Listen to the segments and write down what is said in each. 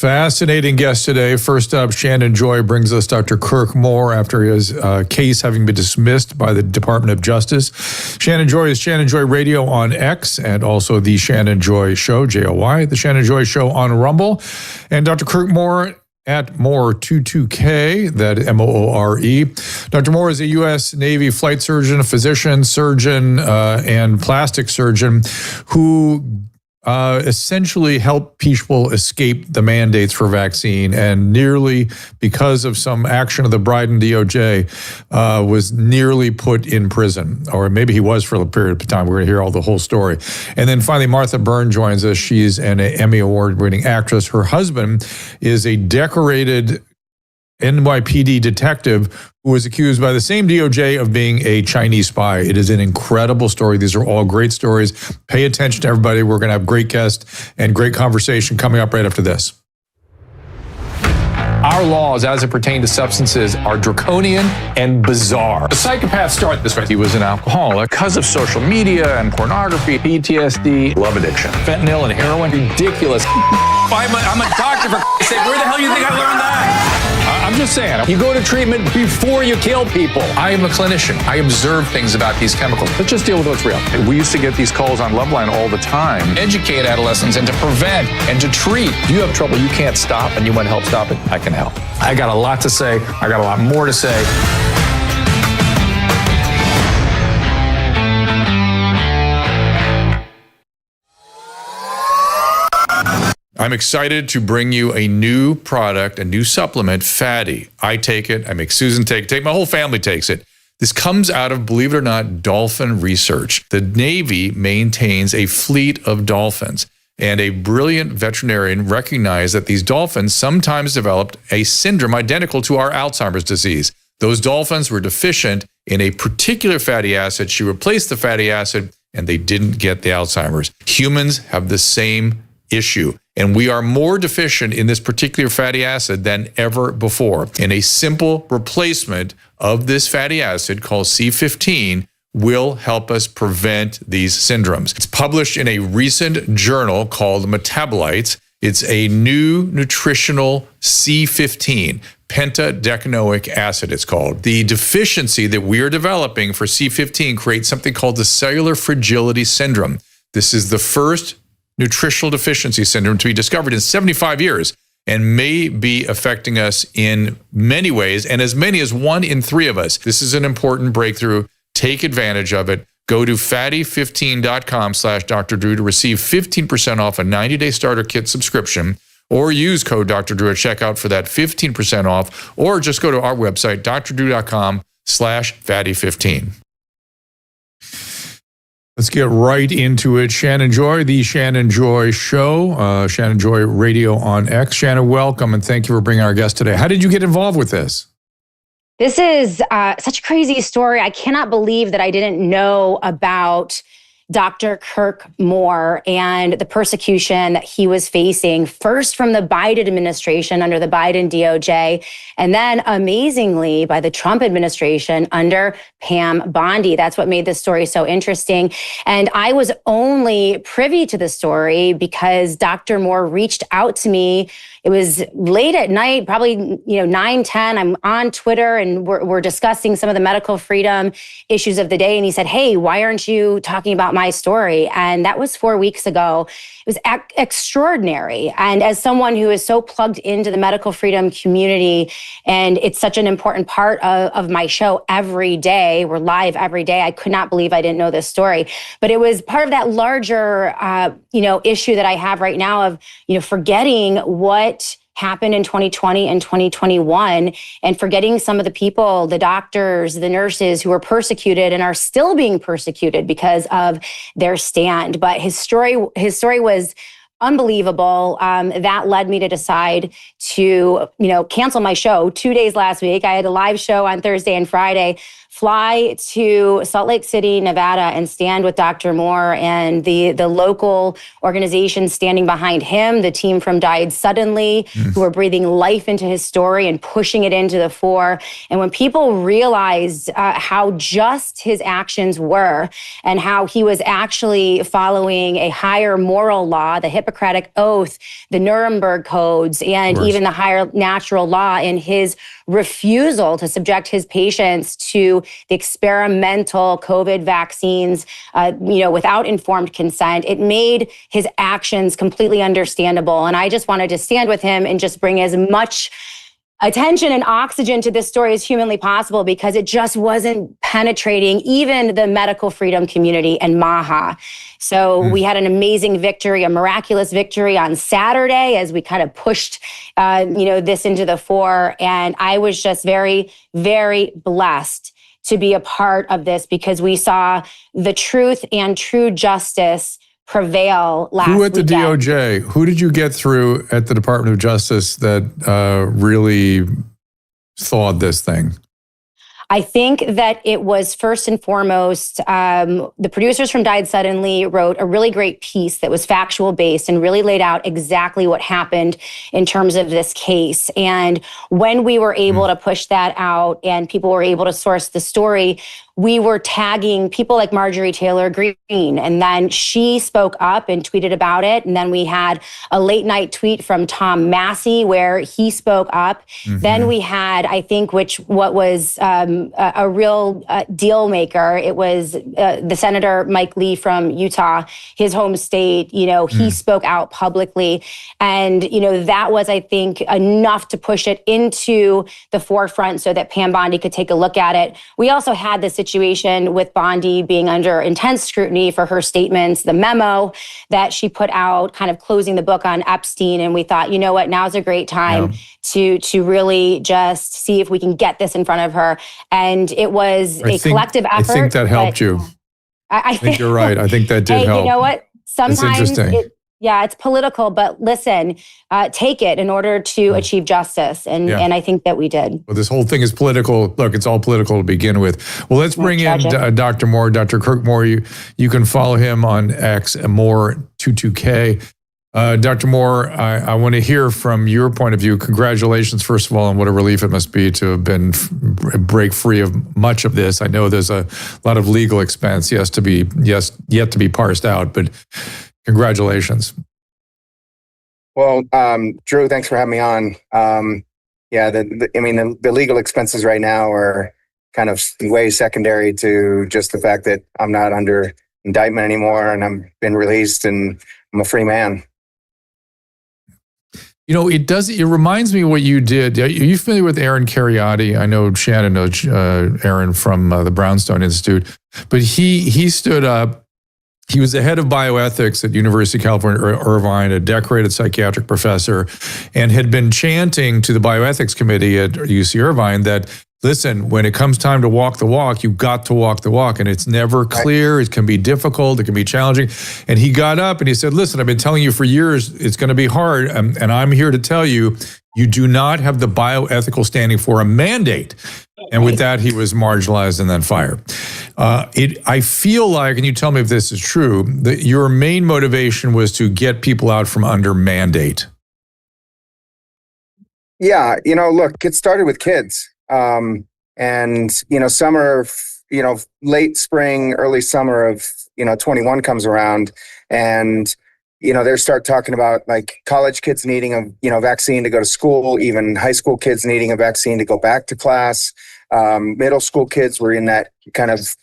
Fascinating guest today. First up, Shannon Joy brings us Dr. Kirk Moore after his case having been dismissed by the Department of Justice. Shannon Joy is Shannon Joy Radio on X and also The Shannon Joy Show, Joy, The Shannon Joy Show on Rumble. And Dr. Kirk Moore at Moore22K, that Moore. Dr. Moore is a U.S. Navy flight surgeon, physician, surgeon, and plastic surgeon who essentially help people escape the mandates for vaccine, and nearly, because of some action of the Byrne DOJ, was nearly put in prison, or maybe he was for a period of time. We're going to hear the whole story. And then finally, Byrne joins us. She's an Emmy Award-winning actress. Her husband is a decorated NYPD detective who was accused by the same DOJ of being a Chinese spy. It is an incredible story. These are all great stories. Pay attention to everybody. We're going to have great guests and great conversation coming up right after this. Our laws, as it pertains to substances, are draconian and bizarre. The psychopaths start this way. He was an alcoholic because of social media and pornography, PTSD, love addiction, fentanyl and heroin. Ridiculous. I'm a doctor, for sake. Where the hell do you think I learned that? I'm just saying, you go to treatment before you kill people. I am a clinician. I observe things about these chemicals. Let's just deal with what's real. We used to get these calls on Loveline all the time. Educate adolescents and to prevent and to treat. If you have trouble you can't stop and you want help stop it, I can help. I got a lot to say. I got a lot more to say. I'm excited to bring you a new product, a new supplement, Fatty. I take it. I make Susan take it. My whole family takes it. This comes out of, believe it or not, dolphin research. The Navy maintains a fleet of dolphins, and a brilliant veterinarian recognized that these dolphins sometimes developed a syndrome identical to our Alzheimer's disease. Those dolphins were deficient in a particular fatty acid. She replaced the fatty acid, and they didn't get the Alzheimer's. Humans have the same issue, and we are more deficient in this particular fatty acid than ever before. And a simple replacement of this fatty acid called C15 will help us prevent these syndromes. It's published in a recent journal called Metabolites. It's a new nutritional C15, pentadecanoic acid it's called. The deficiency that we are developing for C15 creates something called the cellular fragility syndrome. This is the first nutritional deficiency syndrome to be discovered in 75 years and may be affecting us in many ways, and as many as 1 in 3 of us. This is an important breakthrough. Take advantage of it. Go to fatty15.com/Dr. Drew to receive 15% off a 90-day starter kit subscription, or use code Dr. Drew at checkout for that 15% off, or just go to our website, drdrew.com/fatty15. Let's get right into it. Shannon Joy, The Shannon Joy Show, Shannon Joy Radio on X. Shannon, welcome, and thank you for bringing our guest today. How did you get involved with this? This is such a crazy story. I cannot believe that I didn't know about Dr. Kirk Moore and the persecution that he was facing, first from the Biden administration under the Biden DOJ, and then amazingly by the Trump administration under Pam Bondi. That's what made this story so interesting. And I was only privy to the story because Dr. Moore reached out to me. It was late at night, probably 9:10. I'm on Twitter and we're discussing some of the medical freedom issues of the day. And he said, "Hey, why aren't you talking about my story?" And that was 4 weeks ago. It was extraordinary. And as someone who is so plugged into the medical freedom community, and it's such an important part of my show every day, we're live every day, I could not believe I didn't know this story. But it was part of that larger, issue that I have right now of, forgetting what happened in 2020 and 2021 and forgetting some of the people, the doctors, the nurses who were persecuted and are still being persecuted because of their stand. But his story was unbelievable. That led me to decide to, cancel my show 2 days last week. I had a live show on Thursday and Friday fly to Salt Lake City, Nevada, and stand with Dr. Moore and the local organizations standing behind him, the team from Died Suddenly, who are breathing life into his story and pushing it into the fore. And when people realized how just his actions were and how he was actually following a higher moral law, the Hippocratic Oath, the Nuremberg codes, and even the higher natural law in his refusal to subject his patients to the experimental COVID vaccines, without informed consent, it made his actions completely understandable. And I just wanted to stand with him and just bring as much attention and oxygen to this story as humanly possible, because it just wasn't penetrating even the medical freedom community and MAHA. So we had an amazing victory, a miraculous victory on Saturday as we kind of pushed, this into the fore. And I was just very, very blessed to be a part of this, because we saw the truth and true justice prevail last weekend. Who at the DOJ, who did you get through at the Department of Justice that really thawed this thing? I think that it was first and foremost, the producers from Died Suddenly wrote a really great piece that was factual based and really laid out exactly what happened in terms of this case. And when we were able to push that out and people were able to source the story, we were tagging people like Marjorie Taylor Greene, and then she spoke up and tweeted about it. And then we had a late night tweet from Tom Massey where he spoke up. Then we had, I think, what was a real deal maker. It was the Senator Mike Lee from Utah, his home state. He spoke out publicly. And, that was, I think, enough to push it into the forefront so that Pam Bondi could take a look at it. We also had this situation with Bondi being under intense scrutiny for her statements, the memo that she put out, kind of closing the book on Epstein. And we thought, you know what, now's a great time to really just see if we can get this in front of her. And it was a collective effort. I think that helped you. I think you're right. I think that did help. You know what? Sometimes it's interesting. It's political, but listen, take it in order to achieve justice. And I think that we did. Well, this whole thing is political. Look, it's all political to begin with. Well, let's bring in Dr. Moore, Dr. Kirk Moore. You can follow him on X, Moore22K. Dr. Moore, I want to hear from your point of view. Congratulations, first of all, and what a relief it must be to have been break free of much of this. I know there's a lot of legal expense yet to be parsed out, but congratulations. Well, Drew, thanks for having me on. The legal expenses right now are kind of way secondary to just the fact that I'm not under indictment anymore and I've been released and I'm a free man. It reminds me of what you did. Are you familiar with Aaron Cariotti? I know Shannon knows Aaron from the Brownstone Institute, but he stood up. He was the head of bioethics at University of California, Irvine, a decorated psychiatric professor, and had been chanting to the bioethics committee at UC Irvine that, listen, when it comes time to walk the walk, you've got to walk the walk. And it's never clear. It can be difficult. It can be challenging. And he got up and he said, listen, I've been telling you for years, it's going to be hard. And I'm here to tell you, you do not have the bioethical standing for a mandate. And with that, he was marginalized and then fired. I feel like, and you tell me if this is true, that your main motivation was to get people out from under mandate. Yeah, look, it started with kids. Summer, late spring, early summer of, 21 comes around and, they start talking about like college kids needing a, vaccine to go to school, even high school kids needing a vaccine to go back to class. Middle school kids were in that kind of,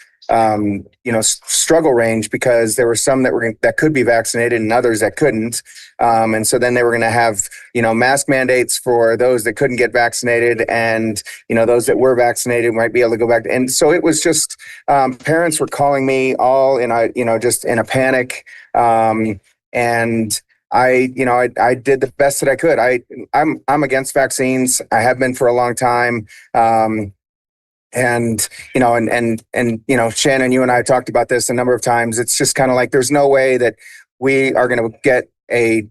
struggle range because there were some that could be vaccinated and others that couldn't. And so then they were going to have, mask mandates for those that couldn't get vaccinated and, those that were vaccinated might be able to go back. And so it was just, parents were calling me all just in a panic. And I did the best that I could. I'm against vaccines. I have been for a long time. And Shannon, you and I talked about this a number of times. It's just kind of like, there's no way that we are going to get a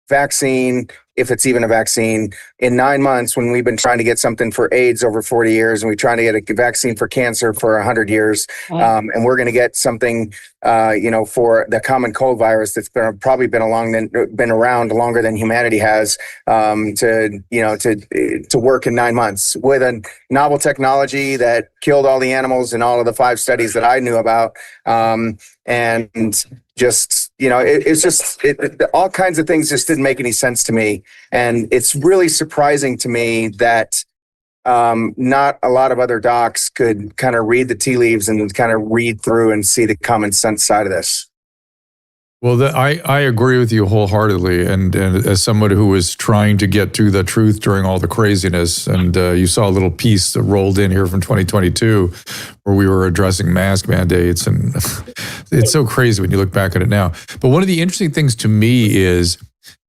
vaccine, if it's even a vaccine, in 9 months when we've been trying to get something for AIDS over 40 years and we're trying to get a vaccine for cancer for 100 years. And we're going to get something, for the common cold virus that's probably been around longer than humanity has, to work in 9 months with a novel technology that killed all the animals in all of the 5 studies that I knew about. And just, all kinds of things just didn't make any sense to me. And it's really surprising to me that not a lot of other docs could kind of read the tea leaves and kind of read through and see the common sense side of this. Well, I agree with you wholeheartedly. And as someone who was trying to get to the truth during all the craziness, and you saw a little piece that rolled in here from 2022 where we were addressing mask mandates. And it's so crazy when you look back at it now. But one of the interesting things to me is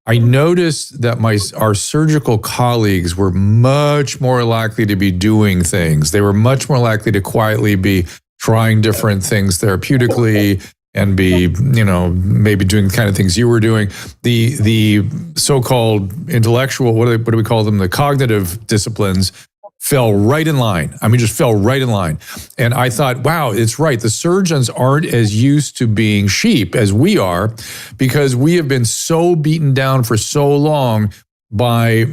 I noticed that our surgical colleagues were much more likely to be doing things. They were much more likely to quietly be trying different things therapeutically and be, maybe doing the kind of things you were doing. The so-called intellectual, what do we call them? The cognitive disciplines fell right in line. I mean, just fell right in line. And I thought, wow, it's right. The surgeons aren't as used to being sheep as we are, because we have been so beaten down for so long by,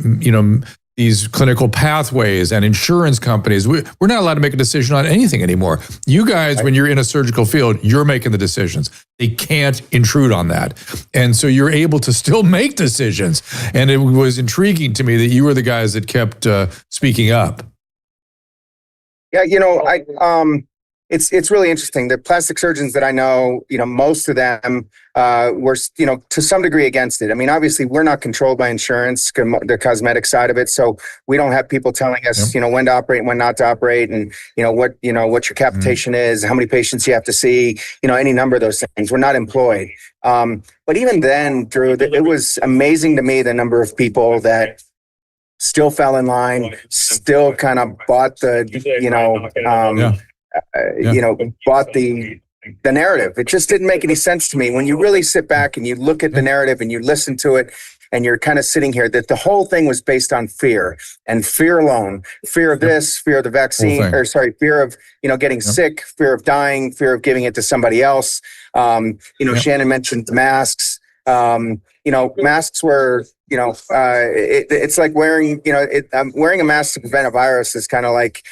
these clinical pathways and insurance companies. We're not allowed to make a decision on anything anymore. You guys, when you're in a surgical field, you're making the decisions. They can't intrude on that. And so you're able to still make decisions. And it was intriguing to me that you were the guys that kept speaking up. Yeah, it's really interesting. The plastic surgeons that I know, most of them were, to some degree against it. I mean, obviously, we're not controlled by insurance, the cosmetic side of it. So we don't have people telling us, when to operate and when not to operate, and what your capitation is, how many patients you have to see, any number of those things. We're not employed. But even then, Drew, it was amazing to me the number of people that still fell in line, still kind of bought the, bought the narrative. It just didn't make any sense to me. When you really sit back and you look at the narrative and you listen to it, and you're kind of sitting here, that the whole thing was based on fear, and fear alone. Fear of this, fear of the vaccine, fear of, getting sick, fear of dying, fear of giving it to somebody else. Shannon mentioned masks. Masks were, it's like wearing, wearing a mask to prevent a virus is kind of like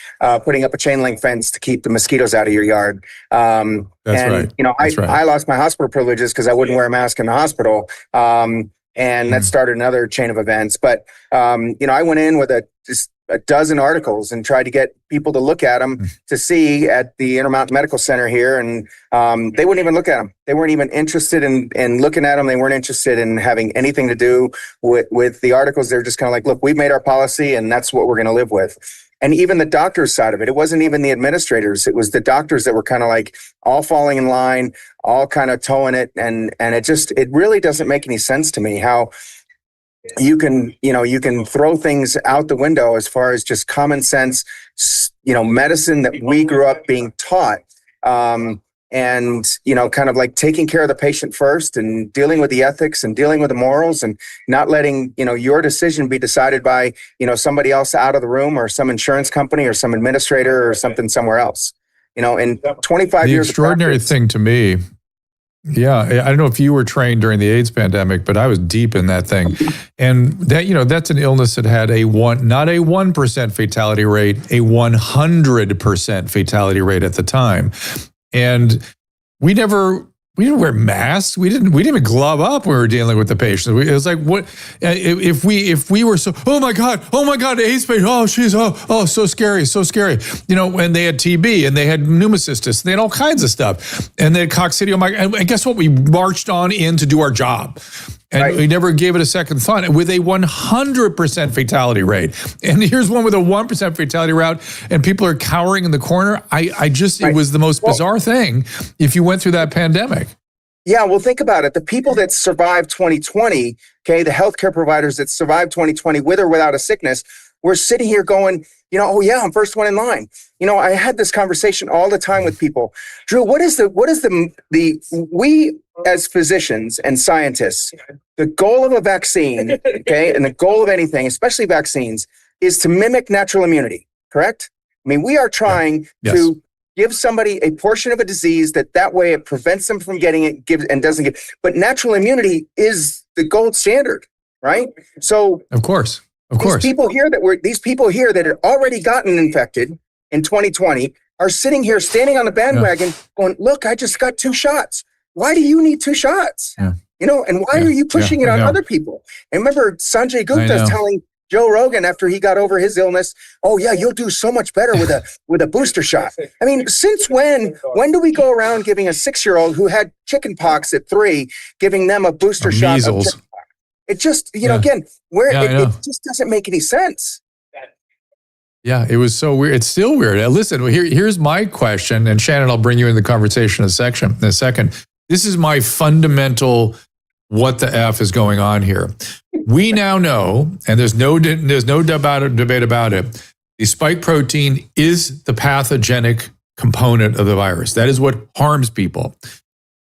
putting up a chain link fence to keep the mosquitoes out of your yard. That's right. I lost my hospital privileges because I wouldn't wear a mask in the hospital. And that started another chain of events. But, I went in with just a dozen articles and tried to get people to look at them to see at the Intermountain Medical Center here. And they wouldn't even look at them. They weren't even interested in looking at them. They weren't interested in having anything to do with the articles. They're just kind of like, look, we've made our policy and that's what we're going to live with. And even the doctors' side of it wasn't even the administrators. It was the doctors that were kind of like all falling in line, all kind of towing it. And it really doesn't make any sense to me how you can throw things out the window as far as just common sense, medicine that we grew up being taught. And kind of like taking care of the patient first and dealing with the ethics and dealing with the morals and not letting, your decision be decided by, somebody else out of the room or some insurance company or some administrator or something somewhere else. In 25 years. The extraordinary thing to me, I don't know if you were trained during the AIDS pandemic, but I was deep in that thing. And that, that's an illness that had not a 1% fatality rate, a 100% fatality rate at the time. And we didn't wear masks. We didn't even glove up when we were dealing with the patients. It was like, what if we were so, oh my God, AIDS patient, so scary. And they had TB and they had pneumocystis, and they had all kinds of stuff. And they had coccidium. And guess what? We marched on in to do our job. And we never gave it a second thought, with a 100% fatality rate. And here's one with a 1% fatality rate, and people are cowering in the corner. It was the most bizarre thing if you went through that pandemic. Yeah, well, think about it. The people that survived 2020, the healthcare providers that survived 2020 with or without a sickness, we're sitting here going, I'm first one in line. I had this conversation all the time with people. Drew, we as physicians and scientists, the goal of a vaccine, okay, and the goal of anything, especially vaccines, is to mimic natural immunity, correct? I mean, we are trying to give somebody a portion of a disease that way it prevents them from getting it, gives and doesn't give. But natural immunity is the gold standard, right? So of course. These people here that had already gotten infected in 2020 are sitting here standing on the bandwagon going, look, I just got 2 shots. Why do you need 2 shots? Yeah. You know, and why are you pushing it on other people? And remember, Sanjay Gupta is telling Joe Rogan after he got over his illness, oh yeah, you'll do so much better with a booster shot. I mean, since when do we go around giving a 6-year-old who had chicken pox at 3, giving them a booster shot of chicken pox? It just, again, it just doesn't make any sense. Yeah, it was so weird. It's still weird. Listen, here's my question, and Shannon, I'll bring you in the conversation in a second. This is my fundamental what the F is going on here. We now know, and there's no debate about it, the spike protein is the pathogenic component of the virus. That is what harms people.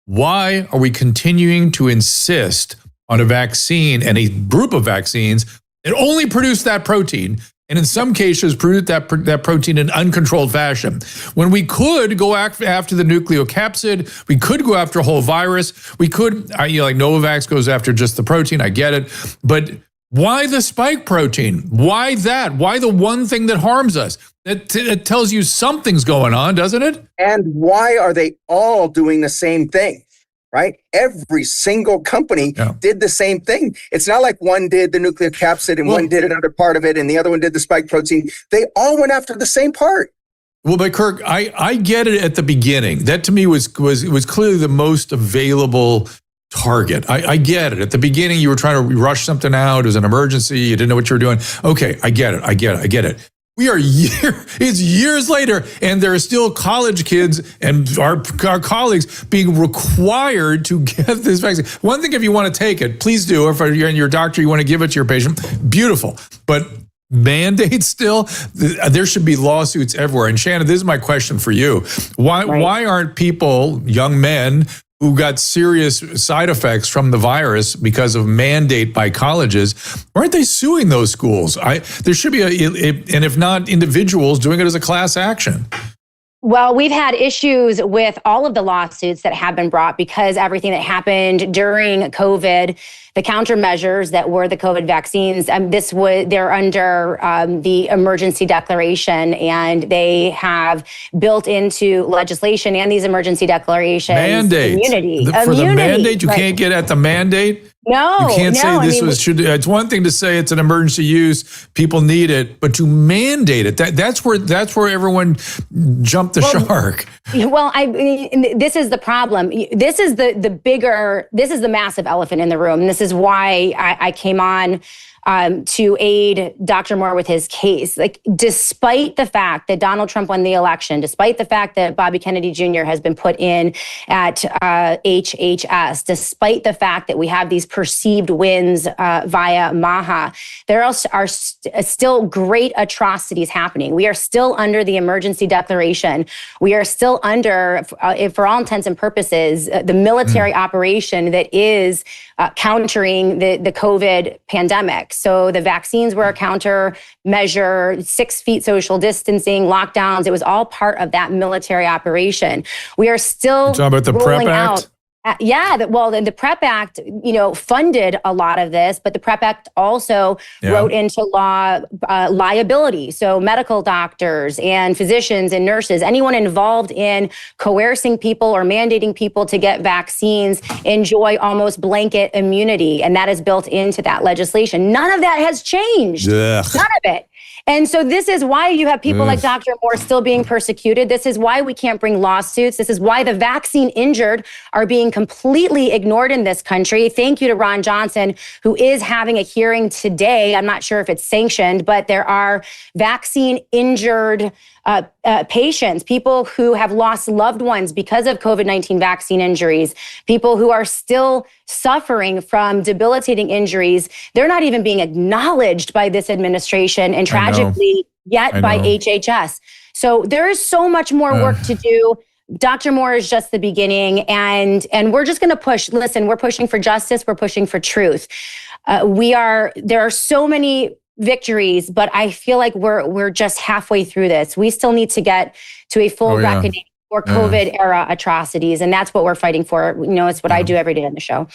Why are we continuing to insist on a vaccine and a group of vaccines that only produce that protein, and in some cases produce that protein in uncontrolled fashion, when we could go after the nucleocapsid, we could go after a whole virus, we could, like Novavax goes after just the protein, I get it, but why the spike protein? Why that? Why the one thing that harms us? It tells you something's going on, doesn't it? And why are they all doing the same thing? Right? Every single company did the same thing. It's not like one did the nucleocapsid and one did another part of it and the other one did the spike protein. They all went after the same part. Well, but Kirk, I get it at the beginning. That to me was clearly the most available target. I get it. At the beginning, you were trying to rush something out. It was an emergency. You didn't know what you were doing. Okay, I get it. We are it's years later, and there are still college kids and our colleagues being required to get this vaccine. One thing, if you want to take it, please do. If you're in your doctor, you want to give it to your patient, beautiful. But mandates still, there should be lawsuits everywhere. And Shannon, this is my question for you. Why aren't people, young men, who got serious side effects from the virus because of mandate by colleges, aren't they suing those schools? There should be and if not individuals, doing it as a class action. Well, we've had issues with all of the lawsuits that have been brought because everything that happened during COVID, the countermeasures that were the COVID vaccines, they're under the emergency declaration, and they have built into legislation and these emergency declarations immunity. For the mandate, you can't get at the mandate. No, you can't say this it's one thing to say it's an emergency use, people need it, but to mandate it, that's where everyone jumped the shark. Well, this is the problem. This is this is the massive elephant in the room. And this is why I came on to aid Dr. Moore with his case. Like, despite the fact that Donald Trump won the election, despite the fact that Bobby Kennedy Jr. has been put in at HHS, despite the fact that we have these perceived wins via MAHA, there are still great atrocities happening. We are still under the emergency declaration. We are still under, for all intents and purposes, the military operation that is countering the COVID pandemic. So the vaccines were a countermeasure, 6 feet social distancing, lockdowns. It was all part of that military operation. We are still talking about the PrEP Act? The PrEP Act, funded a lot of this, but the PrEP Act also wrote into law liability. So medical doctors and physicians and nurses, anyone involved in coercing people or mandating people to get vaccines, enjoy almost blanket immunity. And that is built into that legislation. None of that has changed. Ugh. None of it. And so this is why you have people like Dr. Moore still being persecuted. This is why we can't bring lawsuits. This is why the vaccine injured are being completely ignored in this country. Thank you to Ron Johnson, who is having a hearing today. I'm not sure if it's sanctioned, but there are vaccine injured patients, people who have lost loved ones because of COVID-19 vaccine injuries, people who are still suffering from debilitating injuries. They're not even being acknowledged by this administration and tragically yet by HHS. So there is so much more work to do. Dr. Moore is just the beginning, and we're just going to push. Listen, we're pushing for justice. We're pushing for truth. There are so many victories, but I feel like we're just halfway through this. We still need to get to a full reckoning for COVID era atrocities, and that's what we're fighting for. It's what I do every day on the show.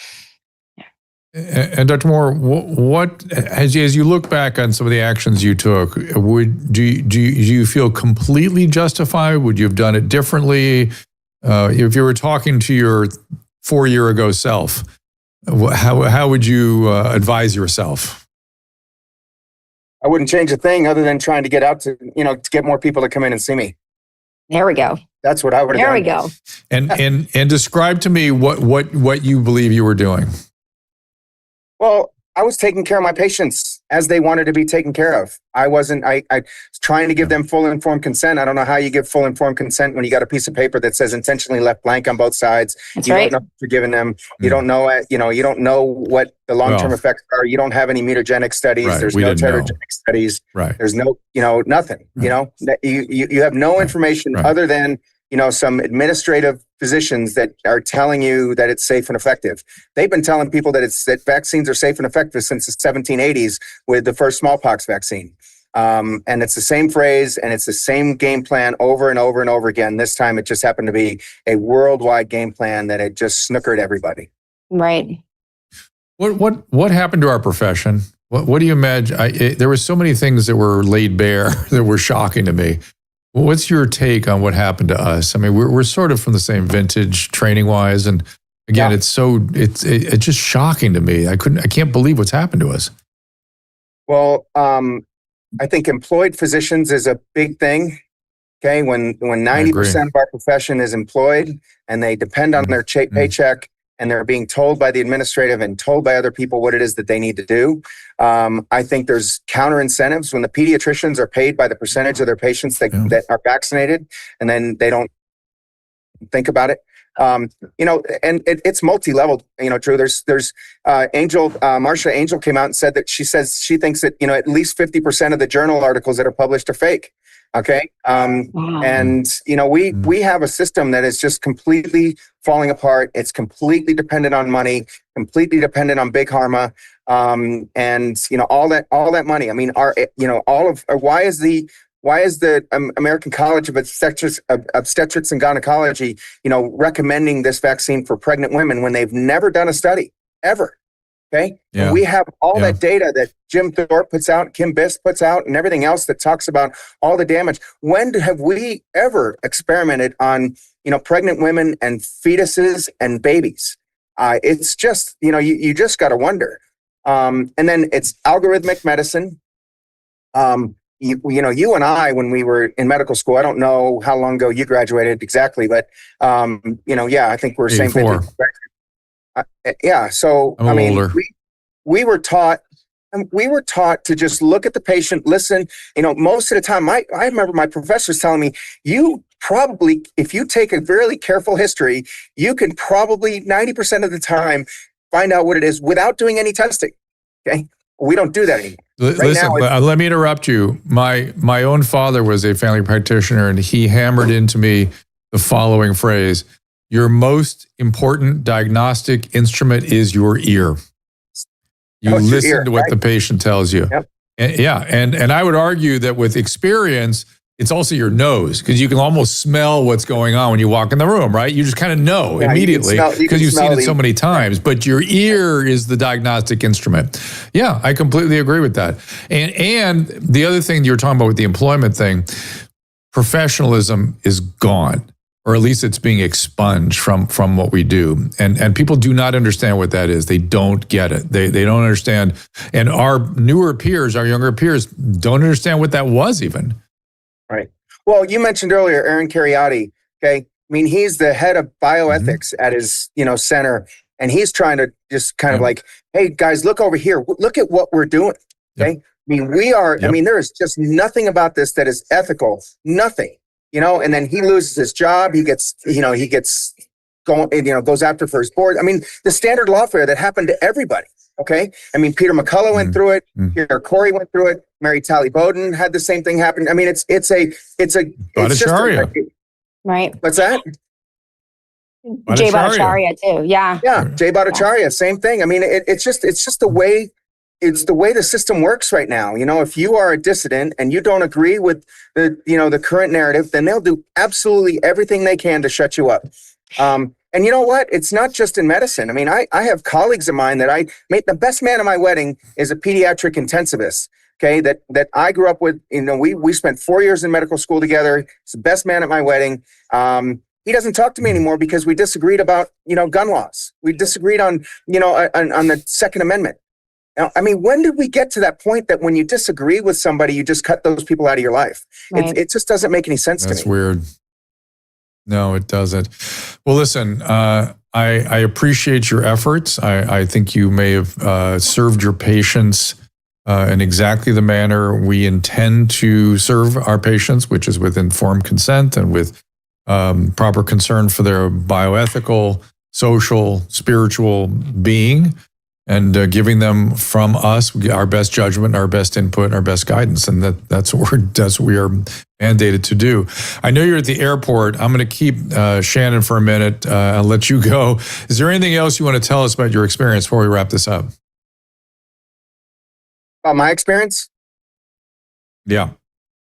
And Dr. Moore, what as you look back on some of the actions you took, do you feel completely justified? Would you have done it differently? If you were talking to your 4-year ago self, how would you advise yourself? I wouldn't change a thing other than trying to get out to get more people to come in and see me. There we go. That's what I would have done. There we go. And describe to me what you believe you were doing. Well, I was taking care of my patients as they wanted to be taken care of. I was trying to give them full informed consent. I don't know how you give full informed consent when you got a piece of paper that says intentionally left blank on both sides. That's you right. don't know if you're giving them. You don't know it. You don't know what the long-term effects are. You don't have any mutagenic studies. Right. There's We no didn't know. teragenic studies. Right. There's no, nothing, that you have no information other than, some administrative physicians that are telling you that it's safe and effective. They've been telling people that vaccines are safe and effective since the 1780s with the first smallpox vaccine. And it's the same phrase and it's the same game plan over and over and over again. This time it just happened to be a worldwide game plan that had just snookered everybody. Right. What happened to our profession? What do you imagine? There were so many things that were laid bare that were shocking to me. What's your take on what happened to us? I mean, we're sort of from the same vintage training wise, and again, it's just shocking to me. I can't believe what's happened to us. Well, I think employed physicians is a big thing. Okay, when 90% of our profession is employed and they depend on their paycheck, and they're being told by the administrative and told by other people what it is that they need to do. I think there's counter incentives when the pediatricians are paid by the percentage of their patients that are vaccinated, and then they don't think about it. And it's multi-level, Drew. There's Marsha Angel came out and said that she thinks that, at least 50% of the journal articles that are published are fake. Okay. And, we have a system that is just completely falling apart. It's completely dependent on money, completely dependent on big pharma. And, all that money. I mean, why is the American College of Obstetrics and Gynecology, recommending this vaccine for pregnant women when they've never done a study ever? Okay. Yeah. We have all that data that Jim Thorpe puts out, Kim Biss puts out, and everything else that talks about all the damage. When have we ever experimented on, pregnant women and fetuses and babies? It's just, you just got to wonder. And then it's algorithmic medicine. You and I, when we were in medical school, I don't know how long ago you graduated exactly, but, I think we're same thing. So, older. we were taught to just look at the patient, listen, most of the time, I remember my professors telling me, you probably, if you take a really careful history, you can probably 90% of the time find out what it is without doing any testing. Okay. We don't do that anymore. Listen, let me interrupt you. My own father was a family practitioner, and he hammered into me the following phrase: your most important diagnostic instrument is your ear. You listen to what the patient tells you. Yep. And I would argue that with experience, it's also your nose, because you can almost smell what's going on when you walk in the room, right? You just kind of know immediately because you've seen it so many times. But your ear is the diagnostic instrument. Yeah, I completely agree with that. And the other thing you were talking about with the employment thing, professionalism is gone, or at least it's being expunged from what we do. And people do not understand what that is. They don't get it. They don't understand. And our newer peers, our younger peers, don't understand what that was even. Right. Well, you mentioned earlier, Aaron Cariotti. Okay. I mean, he's the head of bioethics at his, center. And he's trying to just kind of like, hey, guys, look over here. Look at what we're doing. Okay. Yep. I mean, there is just nothing about this that is ethical. Nothing. And then he loses his job. He gets going, goes after for his board. I mean, the standard lawfare that happened to everybody. Okay. I mean, Peter McCullough went through it. Peter Corey went through it. Mary Talley Bowden had the same thing happen. I mean, it's just right. Right. What's that? Jay Bhattacharya too. Yeah. Yeah, Jay Bhattacharya, same thing. I mean, it's just the way the system works right now. You know, if you are a dissident and you don't agree with the current narrative, then they'll do absolutely everything they can to shut you up. And you know what? It's not just in medicine. I mean, I have colleagues of mine that I made. The best man at my wedding is a pediatric intensivist. Okay, that I grew up with. You know, we spent 4 years in medical school together. He's the best man at my wedding. He doesn't talk to me anymore because we disagreed about, gun laws. We disagreed on the Second Amendment. Now, I mean, when did we get to that point that when you disagree with somebody, you just cut those people out of your life? Right. It just doesn't make any sense to me. That's weird. No, it doesn't. Well, listen, I appreciate your efforts. I think you may have served your patients in exactly the manner we intend to serve our patients, which is with informed consent and with proper concern for their bioethical, social, spiritual being, and giving them from us our best judgment, our best input, our best guidance, and that's what we are mandated to do. I know you're at the airport. I'm going to keep Shannon for a minute. I'll let you go. Is there anything else you want to tell us about your experience before we wrap this up? About my experience? Yeah.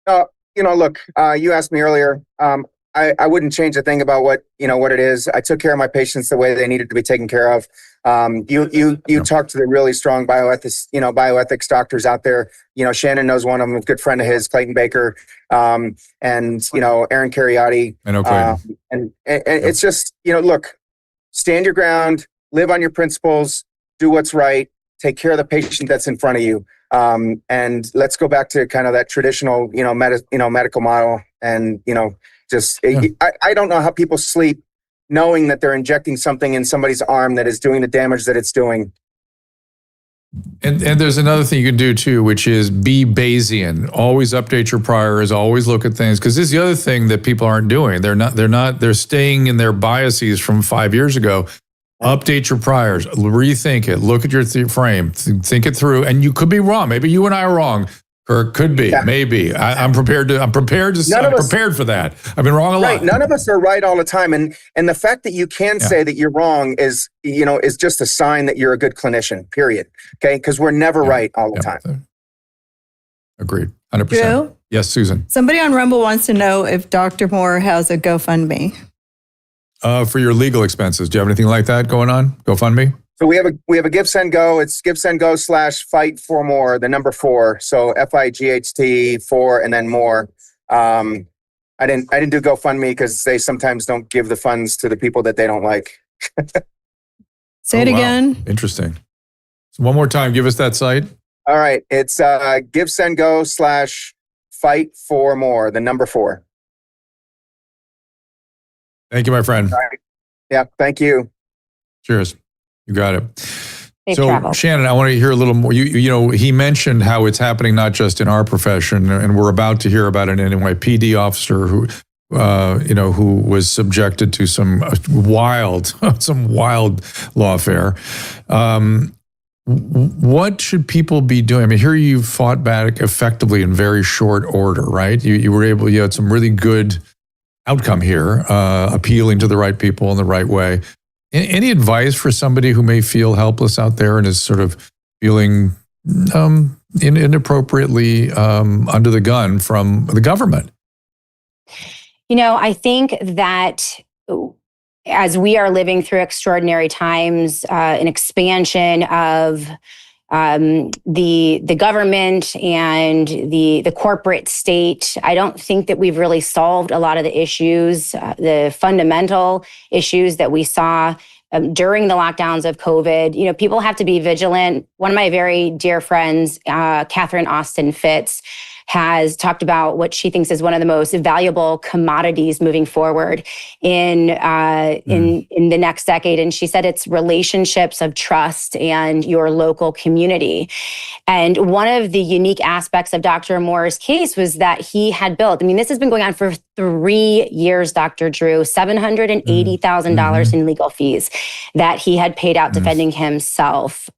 Look, you asked me earlier. I wouldn't change a thing about what it is. I took care of my patients the way they needed to be taken care of. You talk to the really strong bioethics doctors out there. Shannon knows one of them, a good friend of his, Clayton Baker, and Aaron Cariotti. I know Clayton. And it's just, look, stand your ground, live on your principles, do what's right, take care of the patient that's in front of you. And let's go back to kind of that traditional, medical model. And, I don't know how people sleep knowing that they're injecting something in somebody's arm that is doing the damage that it's doing. And there's another thing you can do too, which is be Bayesian. Always update your priors. Always look at things, because this is the other thing that people aren't doing. They're staying in their biases from 5 years ago. Update your priors. Rethink it. Look at your frame. Think it through. And you could be wrong. Maybe you and I are wrong. Kirk, could be, maybe. I'm prepared for that. I've been wrong a lot. Right. None of us are right all the time. And the fact that you can say that you're wrong is just a sign that you're a good clinician, period. Okay. Because we're never right all the time. Agreed. 100%. Drew? Yes, Susan. Somebody on Rumble wants to know if Dr. Moore has a GoFundMe. For your legal expenses. Do you have anything like that going on? GoFundMe? So we have a Give Send Go. It's GiveSendGo/Fight for More, the number 4. So FIGHT 4 and then more. I didn't do GoFundMe because they sometimes don't give the funds to the people that they don't like. Say it again. Interesting. So one more time, give us that site. All right. It's GiveSendGo/Fight for More, the number 4. Thank you, my friend. All right. Yeah. Thank you. Cheers. You got it. Safe So, travel. Shannon, I want to hear a little more. He mentioned how it's happening not just in our profession, and we're about to hear about an NYPD officer who was subjected to some wild lawfare. What should people be doing? I mean, here you fought back effectively in very short order, right? You had some really good outcome here, appealing to the right people in the right way. Any advice for somebody who may feel helpless out there and is sort of feeling inappropriately under the gun from the government? I think that as we are living through extraordinary times, an expansion of the government and the corporate state, I don't think that we've really solved a lot of the issues, the fundamental issues that we saw during the lockdowns of COVID. People have to be vigilant. One of my very dear friends, Catherine Austin Fitz, has talked about what she thinks is one of the most valuable commodities moving forward in the next decade. And she said it's relationships of trust and your local community. And one of the unique aspects of Dr. Moore's case was that he had built, this has been going on for 3 years, Dr. Drew, $780,000 in legal fees that he had paid out defending himself.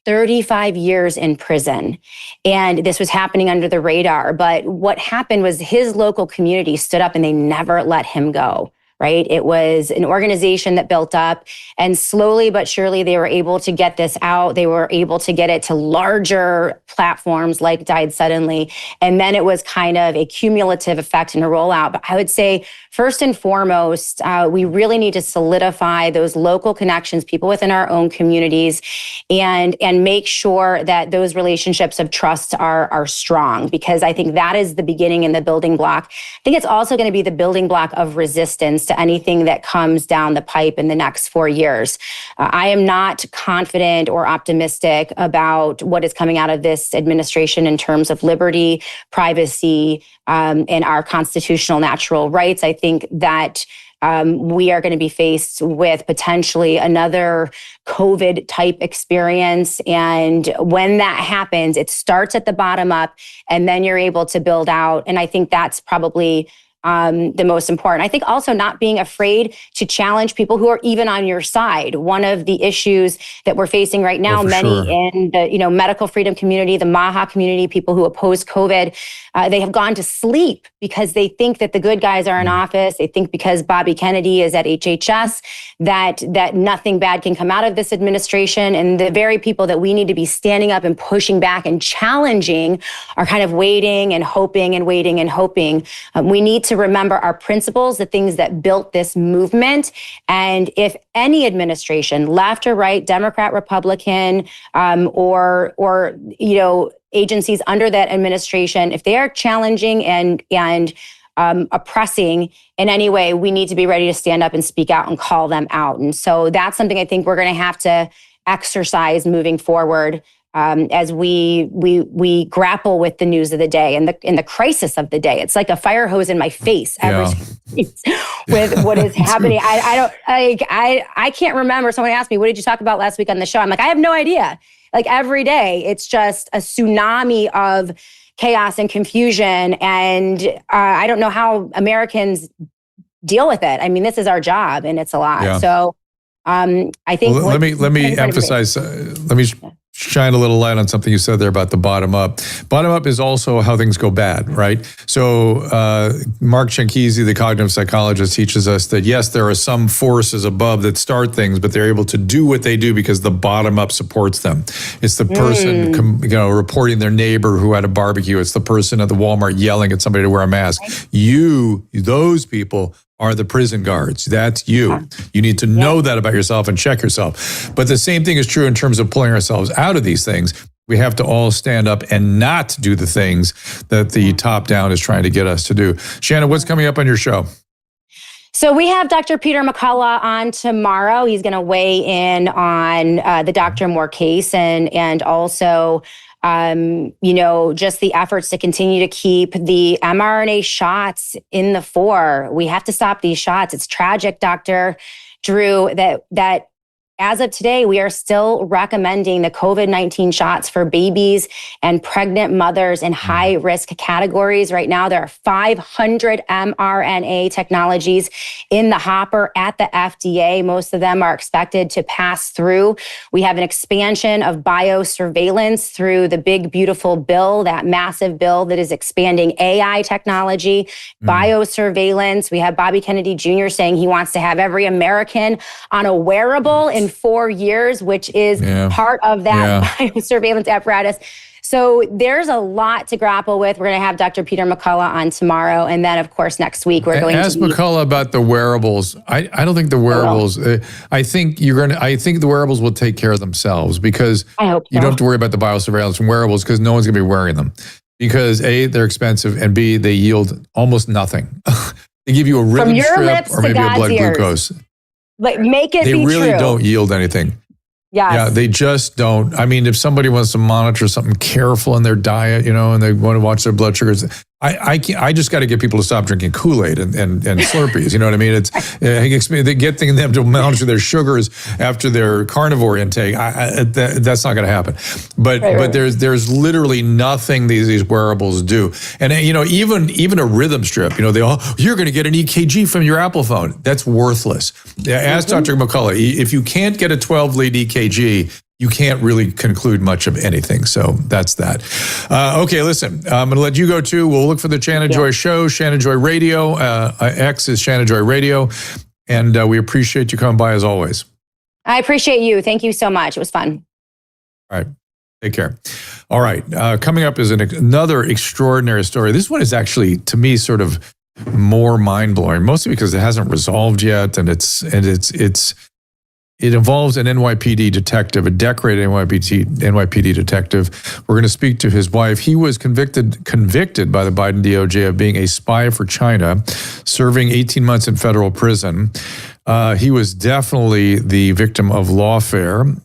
35 years in prison. And this was happening under the radar. But what happened was his local community stood up and they never let him go, right? It was an organization that built up, and slowly but surely they were able to get this out. They were able to get it to larger platforms like Died Suddenly. And then it was kind of a cumulative effect and a rollout. But I would say, first and foremost, we really need to solidify those local connections, people within our own communities, and make sure that those relationships of trust are strong, because I think that is the beginning and the building block. I think it's also going to be the building block of resistance to anything that comes down the pipe in the next 4 years. I am not confident or optimistic about what is coming out of this administration in terms of liberty, privacy, and our constitutional natural rights. I think that we are going to be faced with potentially another COVID type experience. And when that happens, it starts at the bottom up, and then you're able to build out. And I think that's probably the most important. I think also not being afraid to challenge people who are even on your side. One of the issues that we're facing right now, many in the medical freedom community, the MAHA community, people who oppose COVID, they have gone to sleep because they think that the good guys are in office. They think because Bobby Kennedy is at HHS that nothing bad can come out of this administration. And the very people that we need to be standing up and pushing back and challenging are kind of waiting and hoping and waiting and hoping. We need to remember our principles, the things that built this movement. And if any administration, left or right, Democrat, Republican, or agencies under that administration, if they are challenging and oppressing in any way, we need to be ready to stand up and speak out and call them out. And so that's something I think we're going to have to exercise moving forward. As we grapple with the news of the day and the crisis of the day. It's like a fire hose in my face with what is happening. I can't remember. Someone asked me, what did you talk about last week on the show? I'm like, I have no idea. Like every day, it's just a tsunami of chaos and confusion. And I don't know how Americans deal with it. I mean, this is our job and it's a lot. Yeah. So I think— Well, let me emphasize, let me shine a little light on something you said there about the bottom up. Bottom up is also how things go bad, right? So Mark Shankisi, the cognitive psychologist, teaches us that yes, there are some forces above that start things, but they're able to do what they do because the bottom up supports them. It's the person reporting their neighbor who had a barbecue. It's the person at the Walmart yelling at somebody to wear a mask. Those people are the prison guards. That's you. You need to know that about yourself and check yourself. But the same thing is true in terms of pulling ourselves out of these things. We have to all stand up and not do the things that the top down is trying to get us to do. Shannon, what's coming up on your show? So we have Dr. Peter McCullough on tomorrow. He's going to weigh in on the Dr. Moore case and also just the efforts to continue to keep the mRNA shots in the fore. We have to stop these shots. It's tragic, Dr. Drew, that as of today, we are still recommending the COVID-19 shots for babies and pregnant mothers in high-risk categories. Right now, there are 500 mRNA technologies in the hopper at the FDA. Most of them are expected to pass through. We have an expansion of biosurveillance through the big, beautiful bill, that massive bill that is expanding AI technology, biosurveillance. We have Bobby Kennedy Jr. saying he wants to have every American on a wearable in 4 years, which is part of that biosurveillance apparatus. So there's a lot to grapple with. We're going to have Dr. Peter McCullough on tomorrow. And then, of course, next week, we're going to ask McCullough about the wearables. I don't think the wearables, I think the wearables will take care of themselves, because I hope so. You don't have to worry about the biosurveillance from wearables because no one's going to be wearing them. Because A, they're expensive, and B, they yield almost nothing. They give you a rhythm strip or maybe a blood glucose. Like, make it be true. They really true. don't yield anything. Yes. Yeah, they just don't. I mean, if somebody wants to monitor something careful in their diet, and they want to watch their blood sugars, I just got to get people to stop drinking Kool-Aid and Slurpees. You know what I mean? It's getting them to monitor their sugars after their carnivore intake. That's not going to happen. But there's literally nothing these wearables do. And even a rhythm strip. You're going to get an EKG from your Apple phone. That's worthless. Ask Dr. McCullough, if you can't get a 12-lead EKG, you can't really conclude much of anything. So that's that. Okay, listen, I'm going to let you go too. We'll look for the Shannon Joy Show, Shannon Joy Radio. X is Shannon Joy Radio. And we appreciate you coming by as always. I appreciate you. Thank you so much. It was fun. All right. Take care. All right. Coming up is another extraordinary story. This one is actually, to me, sort of more mind-blowing, mostly because it hasn't resolved yet. And it involves an NYPD detective, a decorated NYPD detective. We're going to speak to his wife. He was convicted by the Biden DOJ of being a spy for China, serving 18 months in federal prison. He was definitely the victim of lawfare.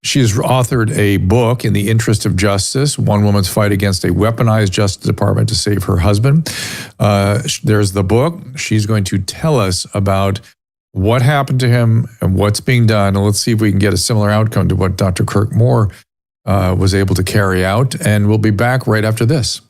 She has authored a book, In the Interest of Justice, One Woman's Fight Against a Weaponized Justice Department to Save Her Husband. There's the book. She's going to tell us about what happened to him and what's being done. And let's see if we can get a similar outcome to what Dr. Kirk Moore was able to carry out. And we'll be back right after this.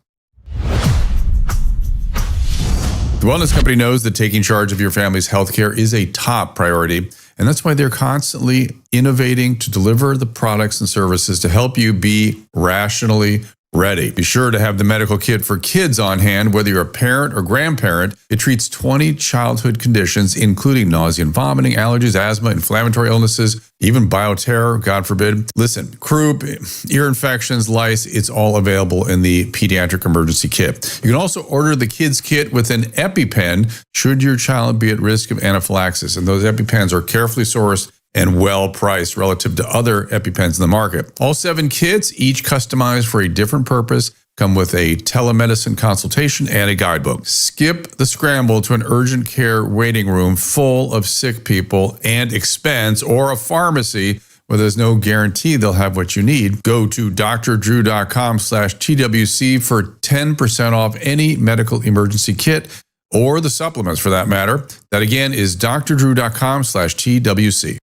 The Wellness Company knows that taking charge of your family's healthcare is a top priority. And that's why they're constantly innovating to deliver the products and services to help you be rationally ready. Be sure to have the medical kit for kids on hand, whether you're a parent or grandparent. It treats 20 childhood conditions, including nausea and vomiting, allergies, asthma, inflammatory illnesses, even bioterror, God forbid. Listen, croup, ear infections, lice, it's all available in the pediatric emergency kit. You can also order the kids kit with an EpiPen should your child be at risk of anaphylaxis. And those EpiPens are carefully sourced and well priced relative to other EpiPens in the market. All 7 kits, each customized for a different purpose, come with a telemedicine consultation and a guidebook. Skip the scramble to an urgent care waiting room full of sick people and expense, or a pharmacy where there's no guarantee they'll have what you need. Go to drdrew.com/TWC for 10% off any medical emergency kit, or the supplements for that matter. That again is drdrew.com/TWC.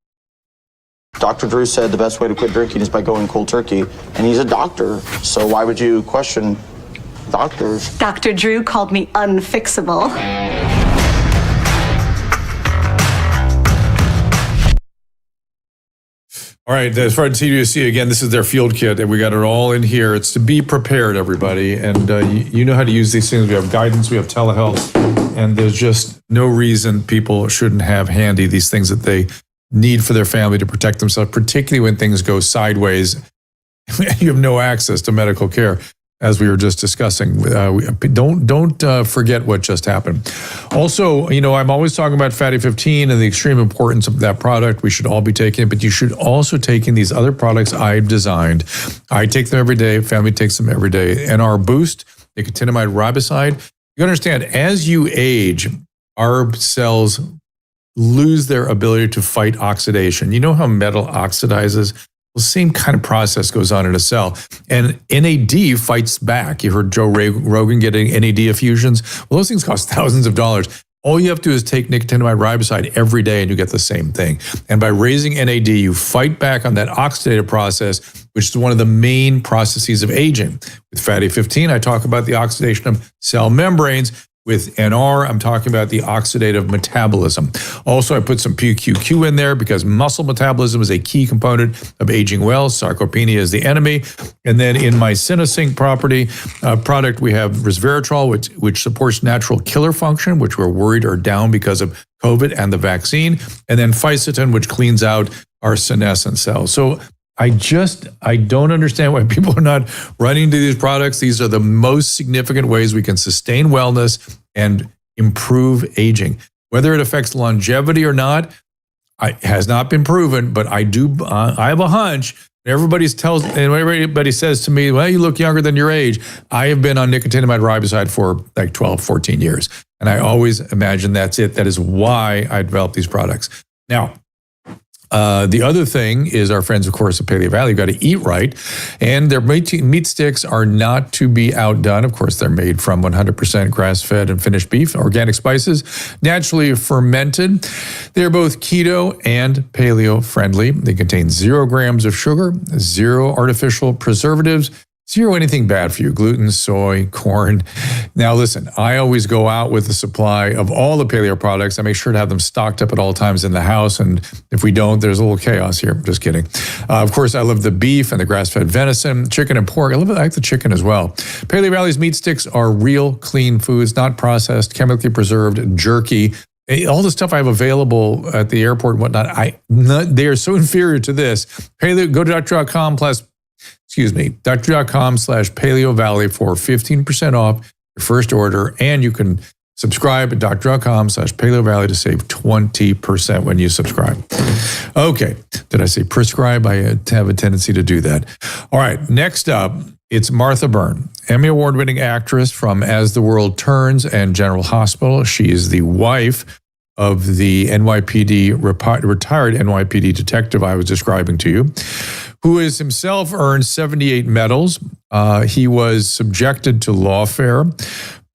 Dr. Drew said the best way to quit drinking is by going cold turkey, and he's a doctor, so why would you question doctors? Dr. Drew called me unfixable. All right, as far as TWC, again, this is their field kit, and we got it all in here. It's to be prepared, everybody, and you know how to use these things. We have guidance, we have telehealth, and there's just no reason people shouldn't have handy these things that they need for their family to protect themselves, particularly when things go sideways. You have no access to medical care, as we were just discussing. Don't forget what just happened. Also, you know, I'm always talking about Fatty 15 and the extreme importance of that product. We should all be taking it, but you should also take in these other products I've designed. I take them every day. Family takes them every day. And our Boost, nicotinamide riboside, you understand, as you age, our cells lose their ability to fight oxidation. You know how metal oxidizes? Well, the same kind of process goes on in a cell. And NAD fights back. You heard Joe Rogan getting NAD effusions. Well, those things cost thousands of dollars. All you have to do is take nicotinamide riboside every day and you get the same thing. And by raising NAD, you fight back on that oxidative process, which is one of the main processes of aging. With Fatty 15, I talk about the oxidation of cell membranes. With NR, I'm talking about the oxidative metabolism. Also, I put some PQQ in there because muscle metabolism is a key component of aging well. Sarcopenia is the enemy. And then in my Cinesync product, we have resveratrol, which supports natural killer function, which we're worried are down because of COVID and the vaccine. And then Fisetin, which cleans out our senescent cells. So I don't understand why people are not running to these products. These are the most significant ways we can sustain wellness and improve aging. Whether it affects longevity or not, it has not been proven, but I have a hunch. Everybody says to me, well, you look younger than your age. I have been on nicotinamide riboside for like 12, 14 years. And I always imagine that's it. That is why I developed these products. Now, the other thing is our friends, of course, at Paleo Valley. You've got to eat right. And their meat sticks are not to be outdone. Of course, they're made from 100% grass-fed and finished beef, organic spices, naturally fermented. They're both keto and paleo friendly. They contain 0 grams of sugar, 0 artificial preservatives, zero anything bad for you. Gluten, soy, corn. Now listen, I always go out with a supply of all the paleo products. I make sure to have them stocked up at all times in the house. And if we don't, there's a little chaos here. Just kidding. Of course, I love the beef and the grass-fed venison, chicken and pork. I like the chicken as well. Paleo Valley's meat sticks are real, clean foods, not processed, chemically preserved, jerky. All the stuff I have available at the airport and whatnot, they are so inferior to this. Paleo, go to doctor.com/Paleo Valley for 15% off your first order. And you can subscribe at doctor.com/Paleo Valley to save 20% when you subscribe. Okay. Did I say prescribe? I have a tendency to do that. All right. Next up, it's Martha Byrne, Emmy Award-winning actress from As the World Turns and General Hospital. She is the wife of the retired NYPD detective I was describing to you, who has himself earned 78 medals. He was subjected to lawfare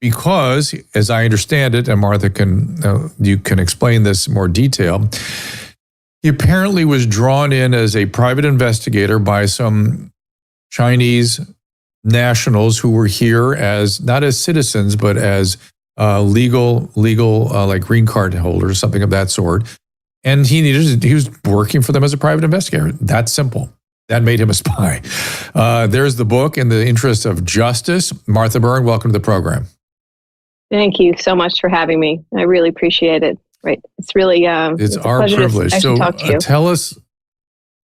because, as I understand it, and Martha you can explain this in more detail, he apparently was drawn in as a private investigator by some Chinese nationals who were here not as citizens, but as legal like green card holders, something of that sort. And he was working for them as a private investigator. That's simple. That made him a spy. There's the book, In the Interest of Justice. Martha Byrne, welcome to the program. Thank you so much for having me. I really appreciate it. Right. It's really it's our privilege. So tell us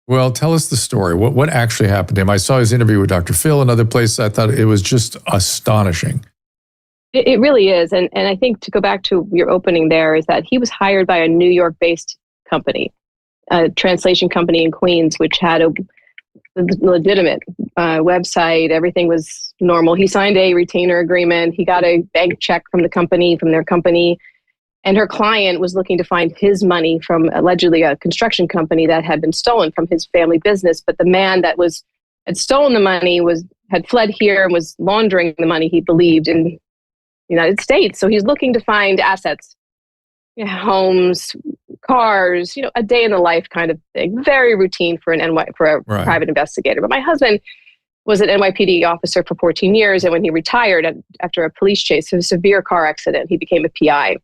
the story. What actually happened to him? I saw his interview with Dr. Phil and other places. I thought it was just astonishing. It really is. And I think to go back to your opening there is that he was hired by a New York-based company, a translation company in Queens, which had a legitimate website. Everything was normal. He signed a retainer agreement. He got a bank check from their company. And her client was looking to find his money from allegedly a construction company that had been stolen from his family business. But the man that had stolen the money had fled here and was laundering the money, he believed, in the United States. So he's looking to find assets, homes, cars, a day in the life kind of thing. Very routine for a private investigator. But my husband was an NYPD officer for 14 years. And when he retired after a police chase, a severe car accident, he became a PI.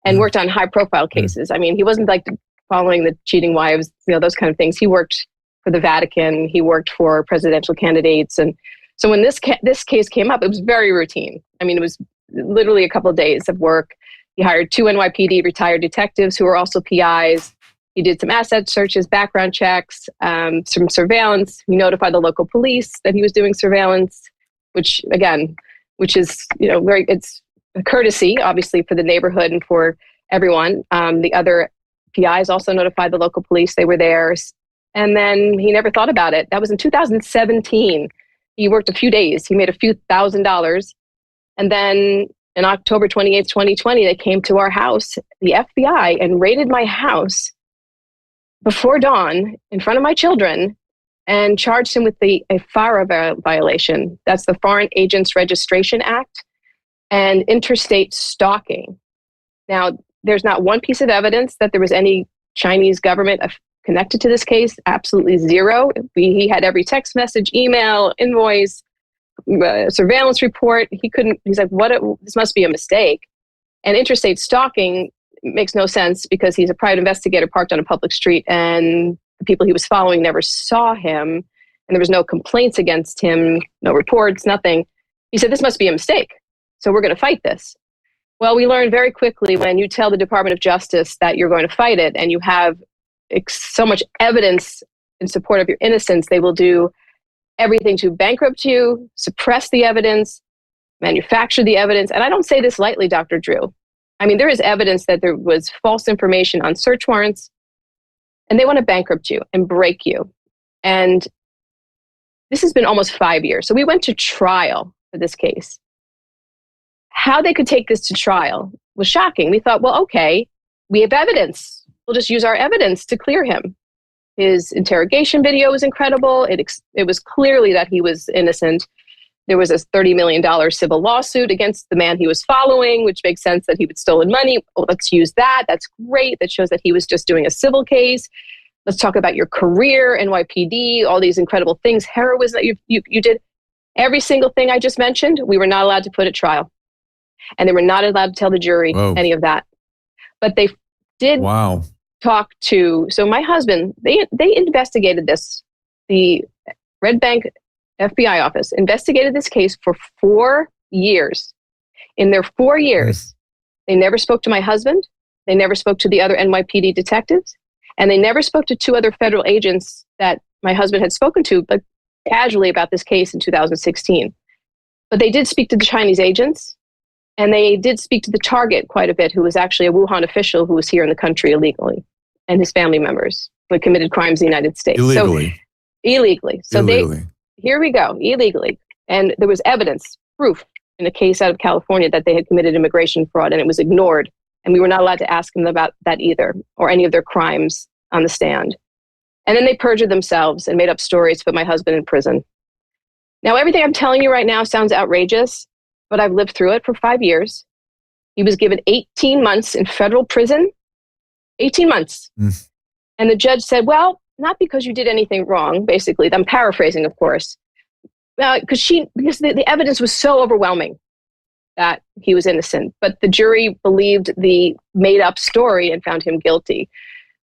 And worked on high-profile cases. I mean, he wasn't like following the cheating wives, those kind of things. He worked for the Vatican. He worked for presidential candidates. And so when this case came up, it was very routine. I mean, it was literally a couple of days of work. He hired 2 NYPD retired detectives who were also PIs. He did some asset searches, background checks, some surveillance. He notified the local police that he was doing surveillance, which is, it's a courtesy, obviously, for the neighborhood and for everyone. The other PIs also notified the local police they were there. And then he never thought about it. That was in 2017. He worked a few days. He made a few $1,000s. And then on October 28th, 2020, they came to our house, the FBI, and raided my house before dawn in front of my children and charged him with a FARA violation. That's the Foreign Agents Registration Act. And interstate stalking. Now, there's not one piece of evidence that there was any Chinese government connected to this case. Absolutely zero. He had every text message, email, invoice, surveillance report. He's like, this must be a mistake. And interstate stalking makes no sense because he's a private investigator parked on a public street and the people he was following never saw him and there was no complaints against him, no reports, nothing. He said, this must be a mistake. So we're going to fight this. Well, we learned very quickly when you tell the Department of Justice that you're going to fight it and you have so much evidence in support of your innocence, they will do everything to bankrupt you, suppress the evidence, manufacture the evidence. And I don't say this lightly, Dr. Drew. I mean, there is evidence that there was false information on search warrants and they want to bankrupt you and break you. And this has been almost 5 years. So we went to trial for this case. How they could take this to trial was shocking. We thought, well, okay, we have evidence. We'll just use our evidence to clear him. His interrogation video was incredible. It was clearly that he was innocent. There was a $30 million civil lawsuit against the man he was following, which makes sense that he had stolen money. Oh, let's use that. That's great. That shows that he was just doing a civil case. Let's talk about your career, NYPD, all these incredible things, heroism that you did. Every single thing I just mentioned, we were not allowed to put at trial. And they were not allowed to tell the jury any of that. But they did talk to, so my husband, they investigated this. The Red Bank FBI office investigated this case for 4 years. In their 4 years, they never spoke to my husband. They never spoke to the other NYPD detectives. And they never spoke to 2 other federal agents that my husband had spoken to, but casually about this case in 2016. But they did speak to the Chinese agents. And they did speak to the target quite a bit, who was actually a Wuhan official who was here in the country illegally, and his family members who had committed crimes in the United States. Illegally. So here we go, illegally. And there was evidence, proof in a case out of California that they had committed immigration fraud, and it was ignored. And we were not allowed to ask them about that either, or any of their crimes on the stand. And then they perjured themselves and made up stories to put my husband in prison. Now, everything I'm telling you right now sounds outrageous, but I've lived through it for 5 years. He was given 18 months in federal prison, 18 months. And the judge said, well, not because you did anything wrong, basically. I'm paraphrasing, of course, because the evidence was so overwhelming that he was innocent. But the jury believed the made up story and found him guilty.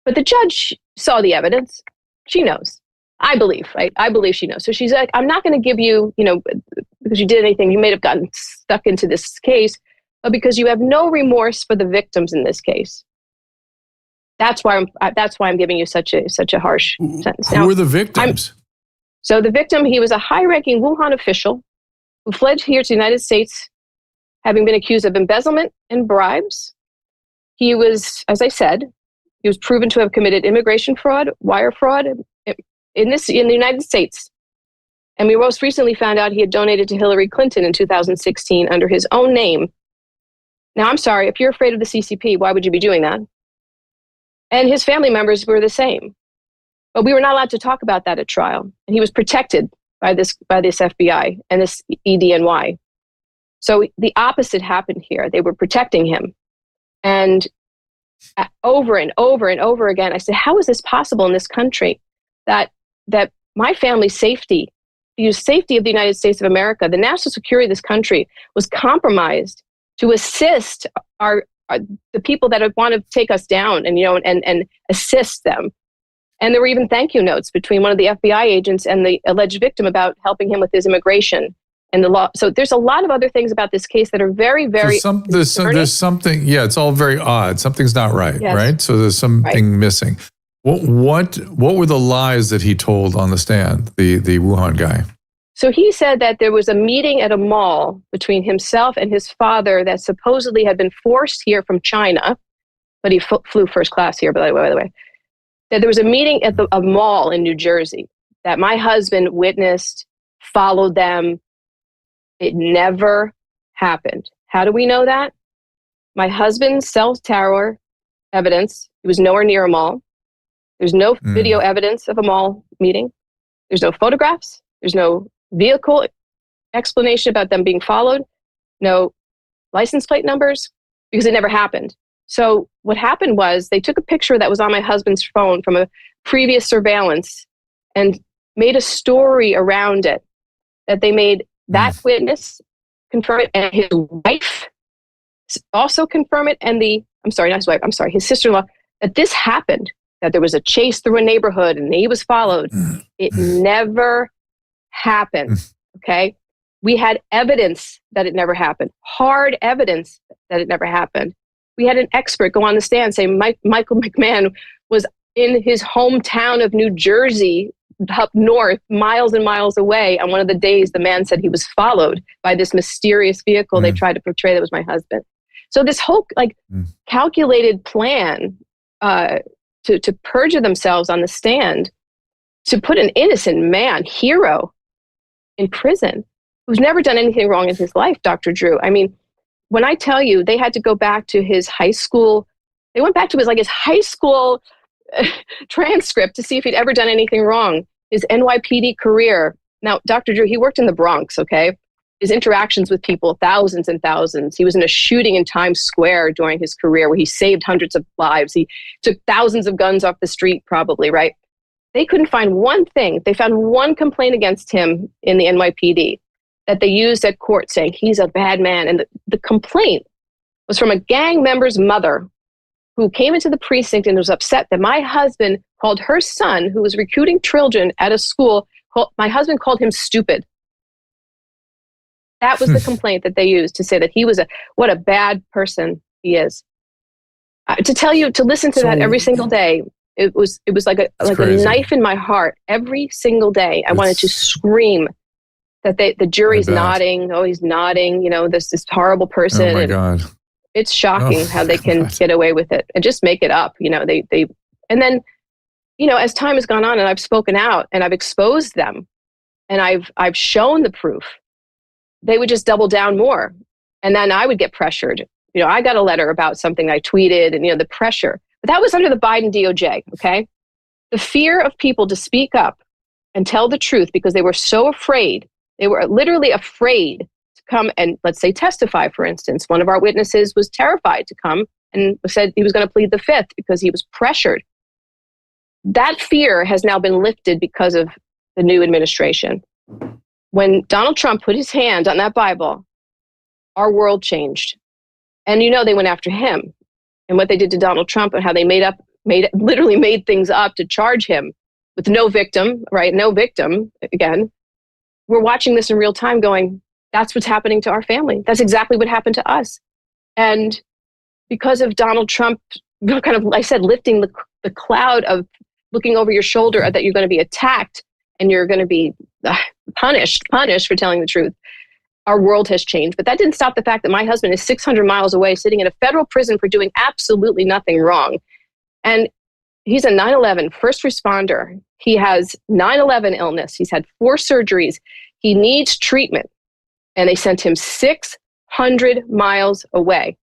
But the judge saw the evidence. She knows. I believe, right? I believe she knows. So she's like, I'm not going to give you, because you did anything, you may have gotten stuck into this case, but because you have no remorse for the victims in this case. That's why I'm giving you such a harsh sentence. Who were the victims? So the victim, he was a high-ranking Wuhan official who fled here to the United States, having been accused of embezzlement and bribes. He was, as I said, he was proven to have committed immigration fraud, wire fraud, in the United States. And we most recently found out he had donated to Hillary Clinton in 2016 under his own name. Now, I'm sorry, if you're afraid of the CCP, why would you be doing that? And his family members were the same. But we were not allowed to talk about that at trial. And he was protected by this FBI and this EDNY. So the opposite happened here. They were protecting him. And over and over and over again, I said, how is this possible in this country that my family's safety, the safety of the United States of America, the national security of this country was compromised to assist the people that want to take us down and assist them. And there were even thank you notes between one of the FBI agents and the alleged victim about helping him with his immigration and the law. So there's a lot of other things about this case that are very, very there's something, it's all very odd. Something's not right, right? So there's something missing. What were the lies that he told on the stand, the Wuhan guy? So he said that there was a meeting at a mall between himself and his father that supposedly had been forced here from China, but he flew first class here, by the way. That there was a meeting at a mall in New Jersey that my husband witnessed, followed them. It never happened. How do we know that? My husband's cell tower evidence, he was nowhere near a mall. There's no video evidence of a mall meeting. There's no photographs. There's no vehicle explanation about them being followed. No license plate numbers, because it never happened. So what happened was they took a picture that was on my husband's phone from a previous surveillance and made a story around it, that they made that witness confirm it and his wife also confirm it, and his sister-in-law, that this happened, that there was a chase through a neighborhood and he was followed. It never happened, okay? We had evidence that it never happened, hard evidence that it never happened. We had an expert go on the stand saying Michael McMahon was in his hometown of New Jersey, up north, miles and miles away. On one of the days, the man said he was followed by this mysterious vehicle they tried to portray that was my husband. So this whole calculated plan to perjure themselves on the stand, to put an innocent man, hero, in prison, who's never done anything wrong in his life, Dr. Drew. I mean, when I tell you they had to go back to his high school, they went back to his high school transcript to see if he'd ever done anything wrong, his NYPD career. Now, Dr. Drew, he worked in the Bronx, okay? His interactions with people, thousands and thousands. He was in a shooting in Times Square during his career where he saved hundreds of lives. He took thousands of guns off the street, probably, right? They couldn't find one thing. They found one complaint against him in the NYPD. that they used at court saying he's a bad man. And the complaint was from a gang member's mother who came into the precinct and was upset that my husband called her son, who was recruiting children at a school, my husband called him stupid. That was the complaint that they used to say that he was what a bad person he is. To listen to that every single day, it was like a knife in my heart. Every single day, I wanted to scream that the jury's nodding. Oh, he's nodding. This horrible person. Oh my God. It's shocking how they can get away with it and just make it up. They and then, as time has gone on and I've spoken out and I've exposed them and I've shown the proof, they would just double down more. And then I would get pressured. I got a letter about something I tweeted and, the pressure, but that was under the Biden DOJ. Okay. The fear of people to speak up and tell the truth because they were so afraid. They were literally afraid to come and, let's say, testify, for instance. One of our witnesses was terrified to come and said he was going to plead the fifth because he was pressured. That fear has now been lifted because of the new administration. When Donald Trump put his hand on that Bible, our world changed. And they went after him. And what they did to Donald Trump and how they literally made things up to charge him with no victim, right? No victim, again. We're watching this in real time going, that's what's happening to our family. That's exactly what happened to us. And because of Donald Trump, kind of, like I said, lifting the cloud of looking over your shoulder that you're going to be attacked and you're going to be punished for telling the truth. Our world has changed. But that didn't stop the fact that my husband is 600 miles away, sitting in a federal prison for doing absolutely nothing wrong. And he's a 9/11 first responder. He has 9/11 illness. He's had 4 surgeries. He needs treatment. And they sent him 600 miles away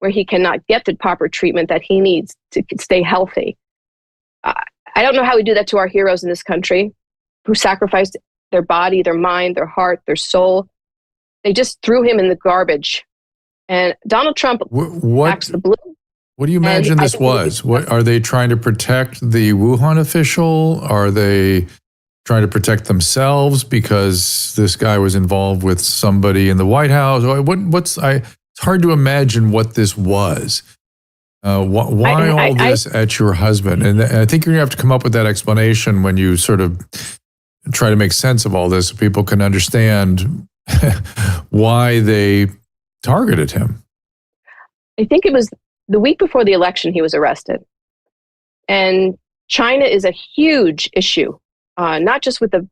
where he cannot get the proper treatment that he needs to stay healthy. I don't know how we do that to our heroes in this country who sacrificed their body, their mind, their heart, their soul. They just threw him in the garbage. And Donald Trump backs the blue. What do you imagine this was? What are they trying to protect the Wuhan official? Are they trying to protect themselves because this guy was involved with somebody in the White House? It's hard to imagine what this was. Why all this at your husband? And I think you're going to have to come up with that explanation when you sort of try to make sense of all this so people can understand why they targeted him. I think it was the week before the election he was arrested. And China is a huge issue, not just with the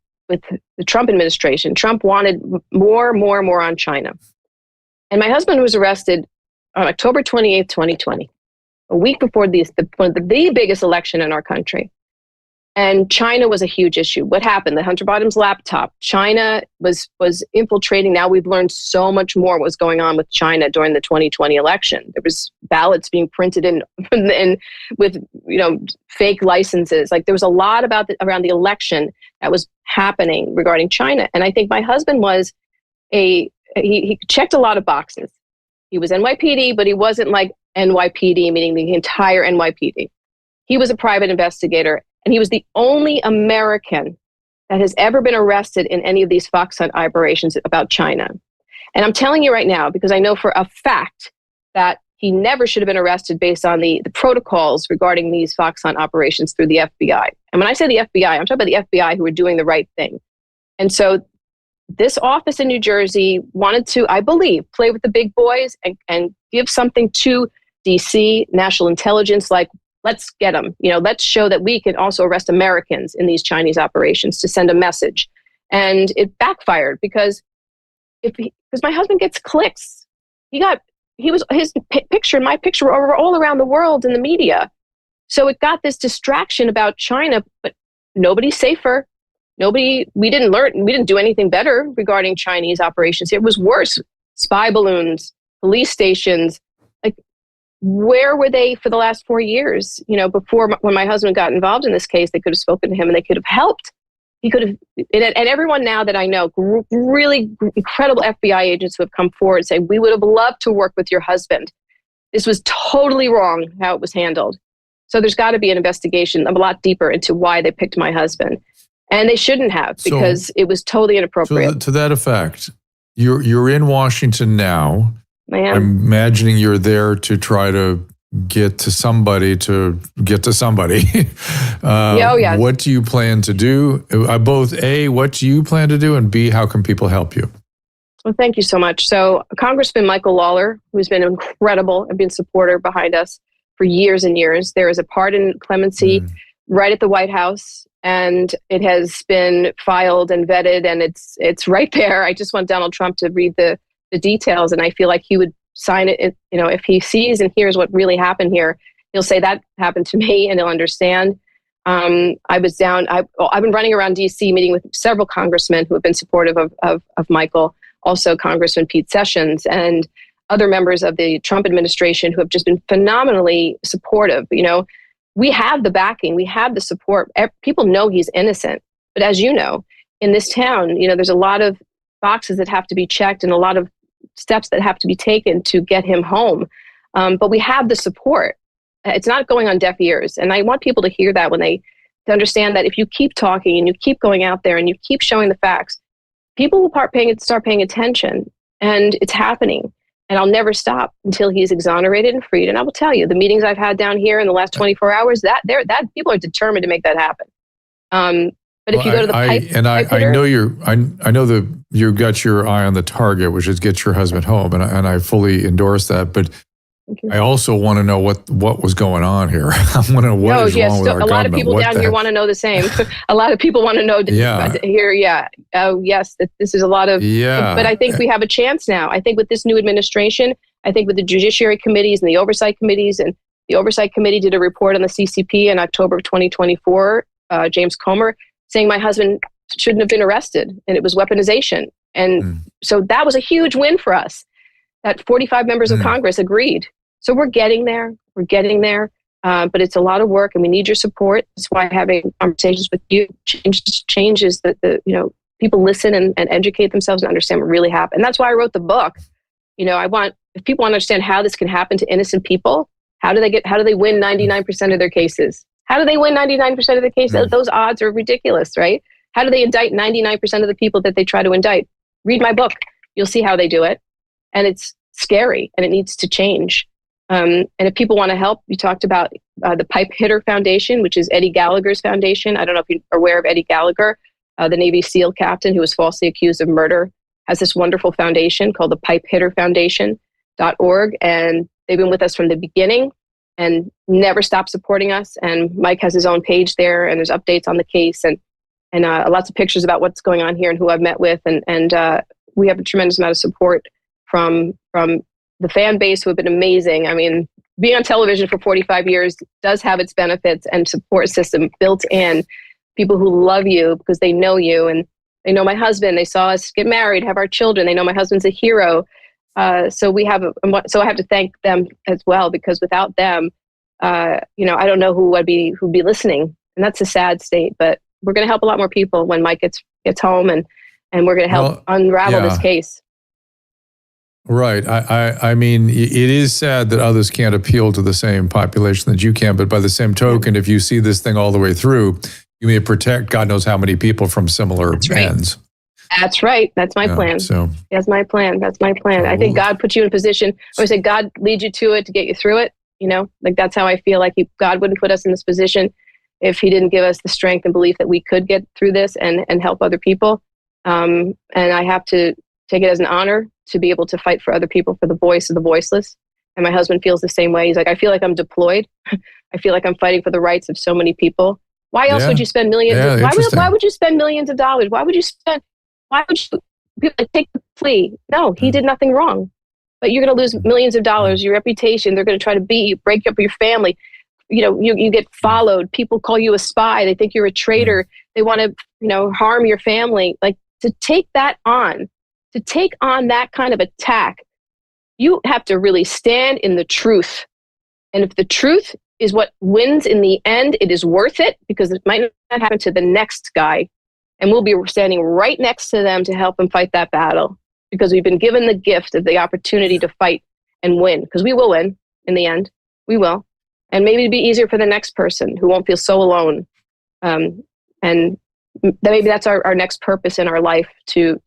Trump administration. Trump wanted more on China. And my husband was arrested on October 28th, 2020, a week before the biggest election in our country. And China was a huge issue. What happened? The Hunter Biden's laptop. China was infiltrating. Now we've learned so much more what was going on with China during the 2020 election. There was ballots being printed in with fake licenses. Like there was a lot around the election that was happening regarding China. And I think my husband was he checked a lot of boxes. He was NYPD, but he wasn't like NYPD, meaning the entire NYPD. He was a private investigator. And he was the only American that has ever been arrested in any of these Fox Hunt operations about China. And I'm telling you right now, because I know for a fact that he never should have been arrested based on the protocols regarding these Fox Hunt operations through the FBI. And when I say the FBI, I'm talking about the FBI who were doing the right thing. And so this office in New Jersey wanted to, I believe, play with the big boys and give something to DC, national intelligence, like, let's get them. Let's show that we can also arrest Americans in these Chinese operations to send a message. And it backfired because my husband gets clicks. His picture and my picture were all around the world in the media. So it got this distraction about China, but nobody's safer. We didn't do anything better regarding Chinese operations. It was worse. Spy balloons, police stations. Where were they for the last 4 years? When my husband got involved in this case, they could have spoken to him and they could have helped. He could have, and everyone now that I know, really incredible FBI agents who have come forward and say, we would have loved to work with your husband. This was totally wrong how it was handled. So there's got to be an investigation a lot deeper into why they picked my husband. And they shouldn't have, because it was totally inappropriate. To that effect, you're in Washington now. I am. I'm imagining you're there to try to get to somebody Oh, yes. What do you plan to do? Both A, what do you plan to do? And B, how can people help you? Well, thank you so much. So Congressman Michael Lawler, who's been incredible and been supporter behind us for years and years. There is a pardon clemency right at the White House, and it has been filed and vetted, and it's right there. I just want Donald Trump to read the details, and I feel like he would sign it. If he sees and hears what really happened here, he'll say that happened to me, and he'll understand. I've been running around DC meeting with several congressmen who have been supportive of Michael, also Congressman Pete Sessions and other members of the Trump administration who have just been phenomenally supportive. We have the backing, we have the support. People know he's innocent, but as you know, in this town, there's a lot of boxes that have to be checked and a lot of steps that have to be taken to get him home. But we have the support. It's not going on deaf ears. And I want people to hear that to understand that if you keep talking and you keep going out there and you keep showing the facts, people will start paying attention, and it's happening. And I'll never stop until he's exonerated and freed. And I will tell you, the meetings I've had down here in the last 24 hours, that people are determined to make that happen. But if you go to the pipe, I know you've got your eye on the target, which is get your husband home, and I fully endorse that. But I also want to know what was going on here. I want to know what is wrong with our government. A lot of people down here want to know the same. A lot of people want to know here. Yeah. Oh, yes. This is a lot of. Yeah. But I think we have a chance now. I think with this new administration, I think with the judiciary committees and the oversight committees, and the oversight committee did a report on the CCP in October of 2024. James Comer saying my husband shouldn't have been arrested, and it was weaponization. And so that was a huge win for us. That 45 members of Congress agreed. So we're getting there. But it's a lot of work, and we need your support. That's why having conversations with you changes that people listen and educate themselves and understand what really happened. And that's why I wrote the book. If people want to understand how this can happen to innocent people, how do they win 99% of their cases? How do they win 99% of the cases? Those odds are ridiculous, right? How do they indict 99% of the people that they try to indict? Read my book. You'll see how they do it. And it's scary, and it needs to change. And if people want to help, you talked about the Pipe Hitter Foundation, which is Eddie Gallagher's foundation. I don't know if you're aware of Eddie Gallagher, the Navy SEAL captain who was falsely accused of murder, has this wonderful foundation called the Pipe Hitter Foundation.org. And they've been with us from the beginning and never stopped supporting us. And Mike has his own page there, and there's updates on the case and lots of pictures about what's going on here and who I've met with. And we have a tremendous amount of support from the fan base who have been amazing. I mean, being on television for 45 years does have its benefits and support system built in. People who love you because they know you, and they know my husband. They saw us get married, have our children. They know my husband's a hero. So I have to thank them as well, because without them, I don't know who'd be listening. And that's a sad state, but we're going to help a lot more people when Mike gets home, and we're going to help unravel this case. Right. I mean, it is sad that others can't appeal to the same population that you can, but by the same token, if you see this thing all the way through, you may protect God knows how many people from similar ends. That's right. That's my plan. That's my plan. I think God put you in a position. I would say God leads you to it to get you through it. That's how I feel like God wouldn't put us in this position if he didn't give us the strength and belief that we could get through this and help other people. And I have to take it as an honor to be able to fight for other people, for the voice of the voiceless. And my husband feels the same way. He's like, I feel like I'm deployed. I feel like I'm fighting for the rights of so many people. Why else would you spend millions? Why would you spend millions of dollars? Why would you people take the plea? No, he did nothing wrong. But you're going to lose millions of dollars, your reputation. They're going to try to beat you, break up your family. You get followed. People call you a spy. They think you're a traitor. They want to, harm your family. Like, to take on that kind of attack, you have to really stand in the truth. And if the truth is what wins in the end, it is worth it, because it might not happen to the next guy. And we'll be standing right next to them to help them fight that battle, because we've been given the gift of the opportunity to fight and win, because we will win in the end. We will. And maybe it'd be easier for the next person who won't feel so alone. And maybe that's our next purpose in our life, to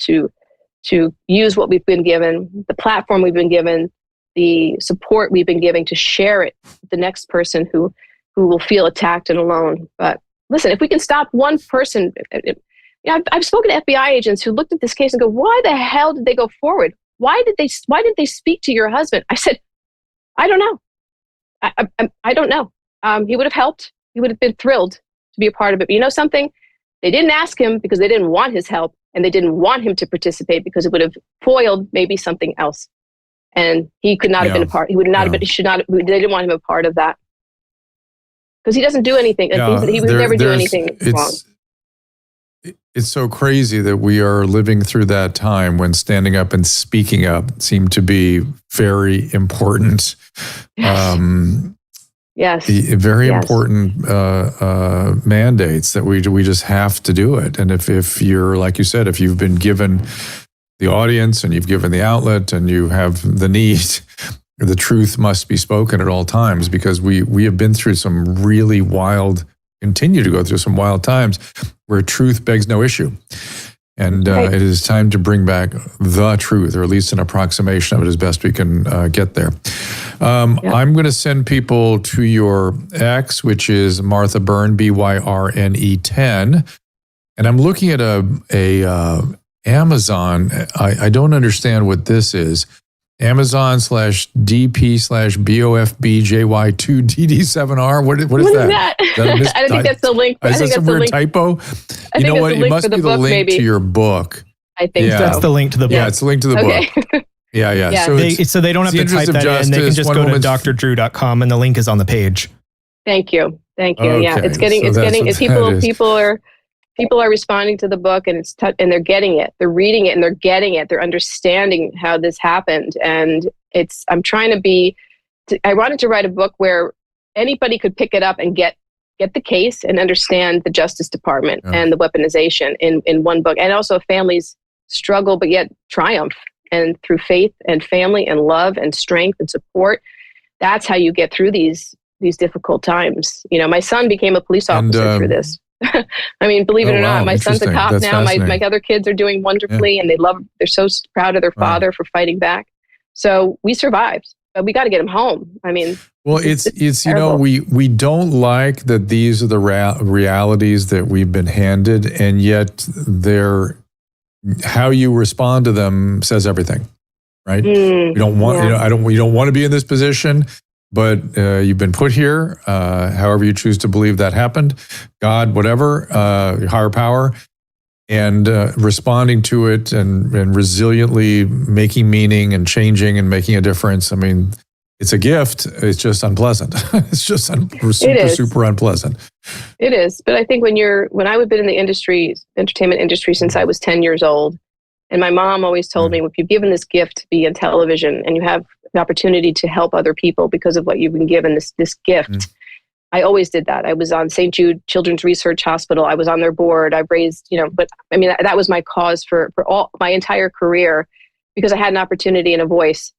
to use what we've been given, the platform we've been given, the support we've been giving to share it with the next person who will feel attacked and alone. But listen, if we can stop one person, I've spoken to FBI agents who looked at this case and go, why the hell did they go forward? Why did they speak to your husband? I said, I don't know. I don't know. He would have helped. He would have been thrilled to be a part of it. But you know something? They didn't ask him because they didn't want his help, and they didn't want him to participate because it would have foiled maybe something else. And he could not have been a part. He would not have been. He should not. They didn't want him a part of that because he doesn't do anything. He would never do anything wrong. It's so crazy that we are living through that time when standing up and speaking up seemed to be very important. Yes. Very important mandates that we just have to do it. And if you're, like you said, if you've been given the audience and you've given the outlet and you have the need, the truth must be spoken at all times, because we have been through some really wild, continue to go through some wild times where truth begs no issue. And it is time to bring back the truth, or at least an approximation of it as best we can get there. I'm going to send people to your X, which is Martha Byrne, Byrne 10. And I'm looking at a Amazon. I don't understand what this is. Amazon/DP/BOFBJY2DD7R. What is that? I think that's the link. Is that some weird typo? You know what? It must be the link to your book. I think so. That's the link to the book. Yeah, it's the link to the book. Yeah. So they don't have to type that in. They can just go to drdrew.com and the link is on the page. Thank you. Okay. Yeah, people are responding to the book, and and they're getting it. They're reading it and they're getting it. They're understanding how this happened. And I'm trying to I wanted to write a book where anybody could pick it up and get the case and understand the Justice Department and the weaponization in one book, and also families struggle but yet triumph, and through faith and family and love and strength and support. That's how you get through these difficult times. You know, my son became a police officer through this. I mean, believe it or not, my son's a cop now. My other kids are doing wonderfully, and they're so proud of their father for fighting back. So we survived, but we got to get them home. I mean, well, it's you know, we don't like that these are the realities that we've been handed, and yet how you respond to them says everything, right? You don't want, you don't want to be in this position. But you've been put here, however you choose to believe that happened, God, whatever, higher power, and responding to it and resiliently making meaning and changing and making a difference. I mean, it's a gift. It's just unpleasant. It's just super unpleasant. It is. But I think when I've been in the entertainment industry since I was 10 years old, and my mom always told me, if you've given this gift to be in television and you have an opportunity to help other people because of what you've been given, this gift. I always did that. I was on St. Jude Children's Research Hospital. I was on their board. I've raised, but I mean, that was my cause for all my entire career, because I had an opportunity and a voice.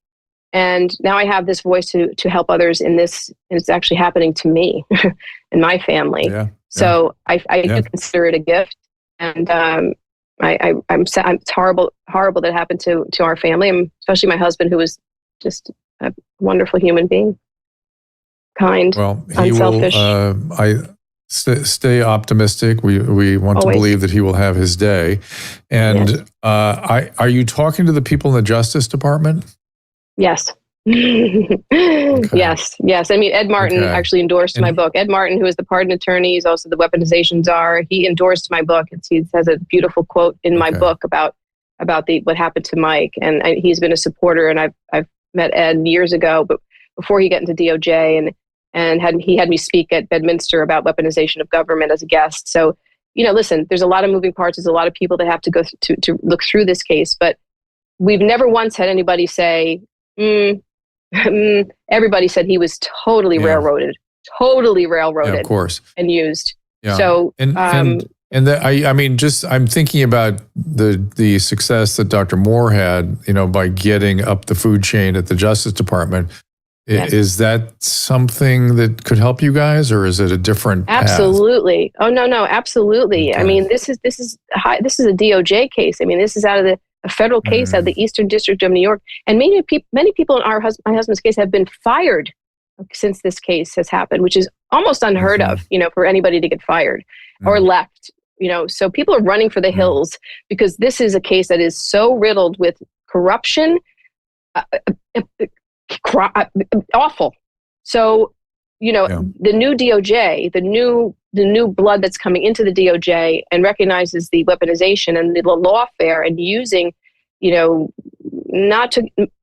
And now I have this voice to help others in this, and it's actually happening to me and my family. So I do consider it a gift. And it's horrible that happened to our family, especially my husband, who was just a wonderful human being, kind, unselfish. Stay optimistic. We want to believe that he will have his day. And are you talking to the people in the Justice Department? Yes. Yes. I mean, Ed Martin actually endorsed my book. Ed Martin, who is the pardon attorney, is also the weaponization czar. He endorsed my book. He has a beautiful quote in my book about what happened to Mike, and he's been a supporter. And I've met Ed years ago, but before he got into DOJ, and he had me speak at Bedminster about weaponization of government as a guest. So, listen, there's a lot of moving parts. There's a lot of people that have to go to look through this case, but we've never once had anybody say, everybody said he was totally railroaded, of course, and used. Yeah. So, I'm thinking about the success that Dr. Moore had, by getting up the food chain at the Justice Department. Is that something that could help you guys, or is it a different path? Absolutely. Oh, no, absolutely. Okay. I mean, this is a DOJ case. I mean, this is out of a federal case out of the Eastern District of New York. And many people in my husband's case have been fired since this case has happened, which is almost unheard of, for anybody to get fired or left, So people are running for the hills because this is a case that is so riddled with corruption, awful. So, the new DOJ, the new blood that's coming into the DOJ and recognizes the weaponization and the lawfare and using,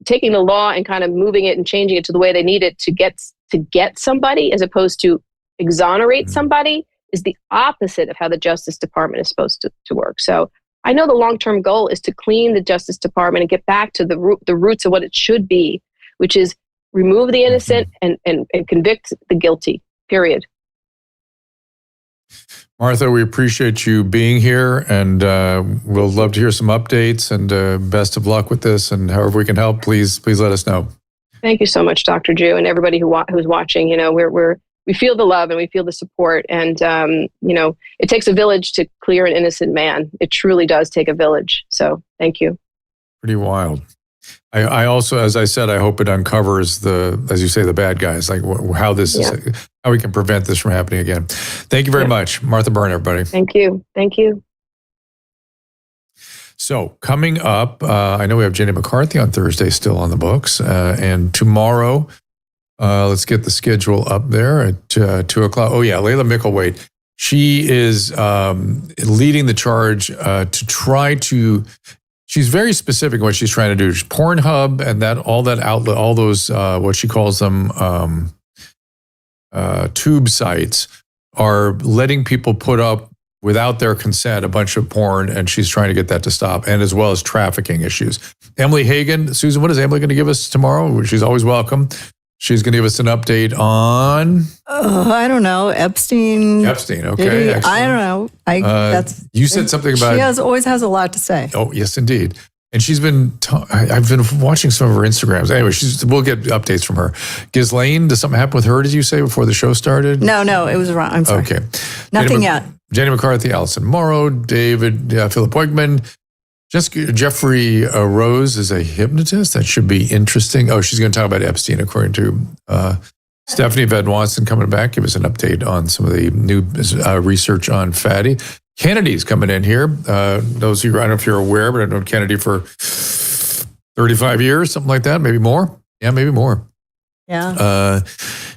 taking the law and kind of moving it and changing it to the way they need it to get somebody as opposed to exonerate somebody is the opposite of how the Justice Department is supposed to work. So I know the long-term goal is to clean the Justice Department and get back to the roots of what it should be, which is remove the innocent and convict the guilty, period. Martha, we appreciate you being here, and we'll love to hear some updates, and best of luck with this, and however we can help, please let us know. Thank you so much, Dr. Drew, and everybody who's watching. We feel the love and we feel the support, and it takes a village to clear an innocent man. It truly does take a village. So thank you. Pretty wild. I also, as I said, I hope it uncovers as you say, the bad guys, like how this is, how we can prevent this from happening again. Thank you very much. Martha Byrne, everybody. Thank you. Thank you. So coming up, I know we have Jenny McCarthy on Thursday still on the books, and tomorrow, let's get the schedule up there at 2:00. Oh yeah, Layla Mickelwaite. She is leading the charge to try to. She's very specific in what she's trying to do. Pornhub and all that outlet, all those what she calls them tube sites, are letting people put up without their consent a bunch of porn, and she's trying to get that to stop, and as well as trafficking issues. Emily Hagan, Susan, what is Emily going to give us tomorrow? She's always welcome. She's going to give us an update on... I don't know, Epstein. Okay. I don't know. You said something about... She always has a lot to say. Oh, yes, indeed. And she's been... I've been watching some of her Instagrams. Anyway, we'll get updates from her. Ghislaine, did something happen with her, did you say, before the show started? No, it was wrong. I'm sorry. Okay. Nothing yet. Jenny McCarthy, Allison Morrow, David, Philip Wegman, Jeffrey Rose is a hypnotist. That should be interesting. Oh, she's going to talk about Epstein, according to Stephanie Vedwanson coming back. Give us an update on some of the new research on fatty. Kennedy's coming in here. Those of you, I don't know if you're aware, but I've known Kennedy for 35 years, something like that, maybe more. Yeah, maybe more. Yeah.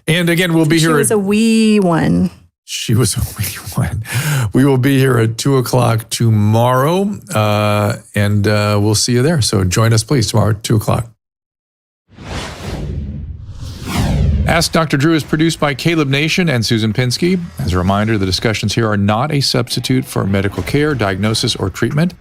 And again, we'll be here. She was a wee one. She was a wee one. We will be here at 2:00 tomorrow, and we'll see you there. So join us, please, tomorrow at 2:00. Ask Dr. Drew is produced by Caleb Nation and Susan Pinsky. As a reminder, the discussions here are not a substitute for medical care, diagnosis, or treatment.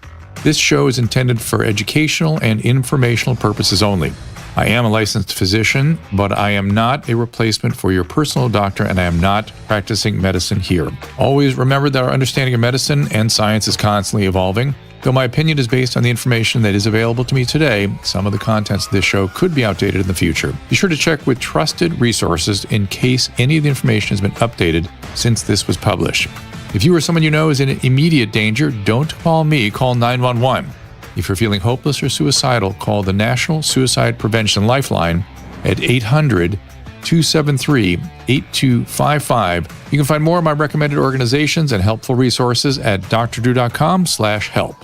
This show is intended for educational and informational purposes only. I am a licensed physician, but I am not a replacement for your personal doctor, and I am not practicing medicine here. Always remember that our understanding of medicine and science is constantly evolving. Though my opinion is based on the information that is available to me today, some of the contents of this show could be outdated in the future. Be sure to check with trusted resources in case any of the information has been updated since this was published. If you or someone you know is in immediate danger, don't call me, call 911. If you're feeling hopeless or suicidal, call the National Suicide Prevention Lifeline at 800-273-8255. You can find more of my recommended organizations and helpful resources at drdrew.com/help.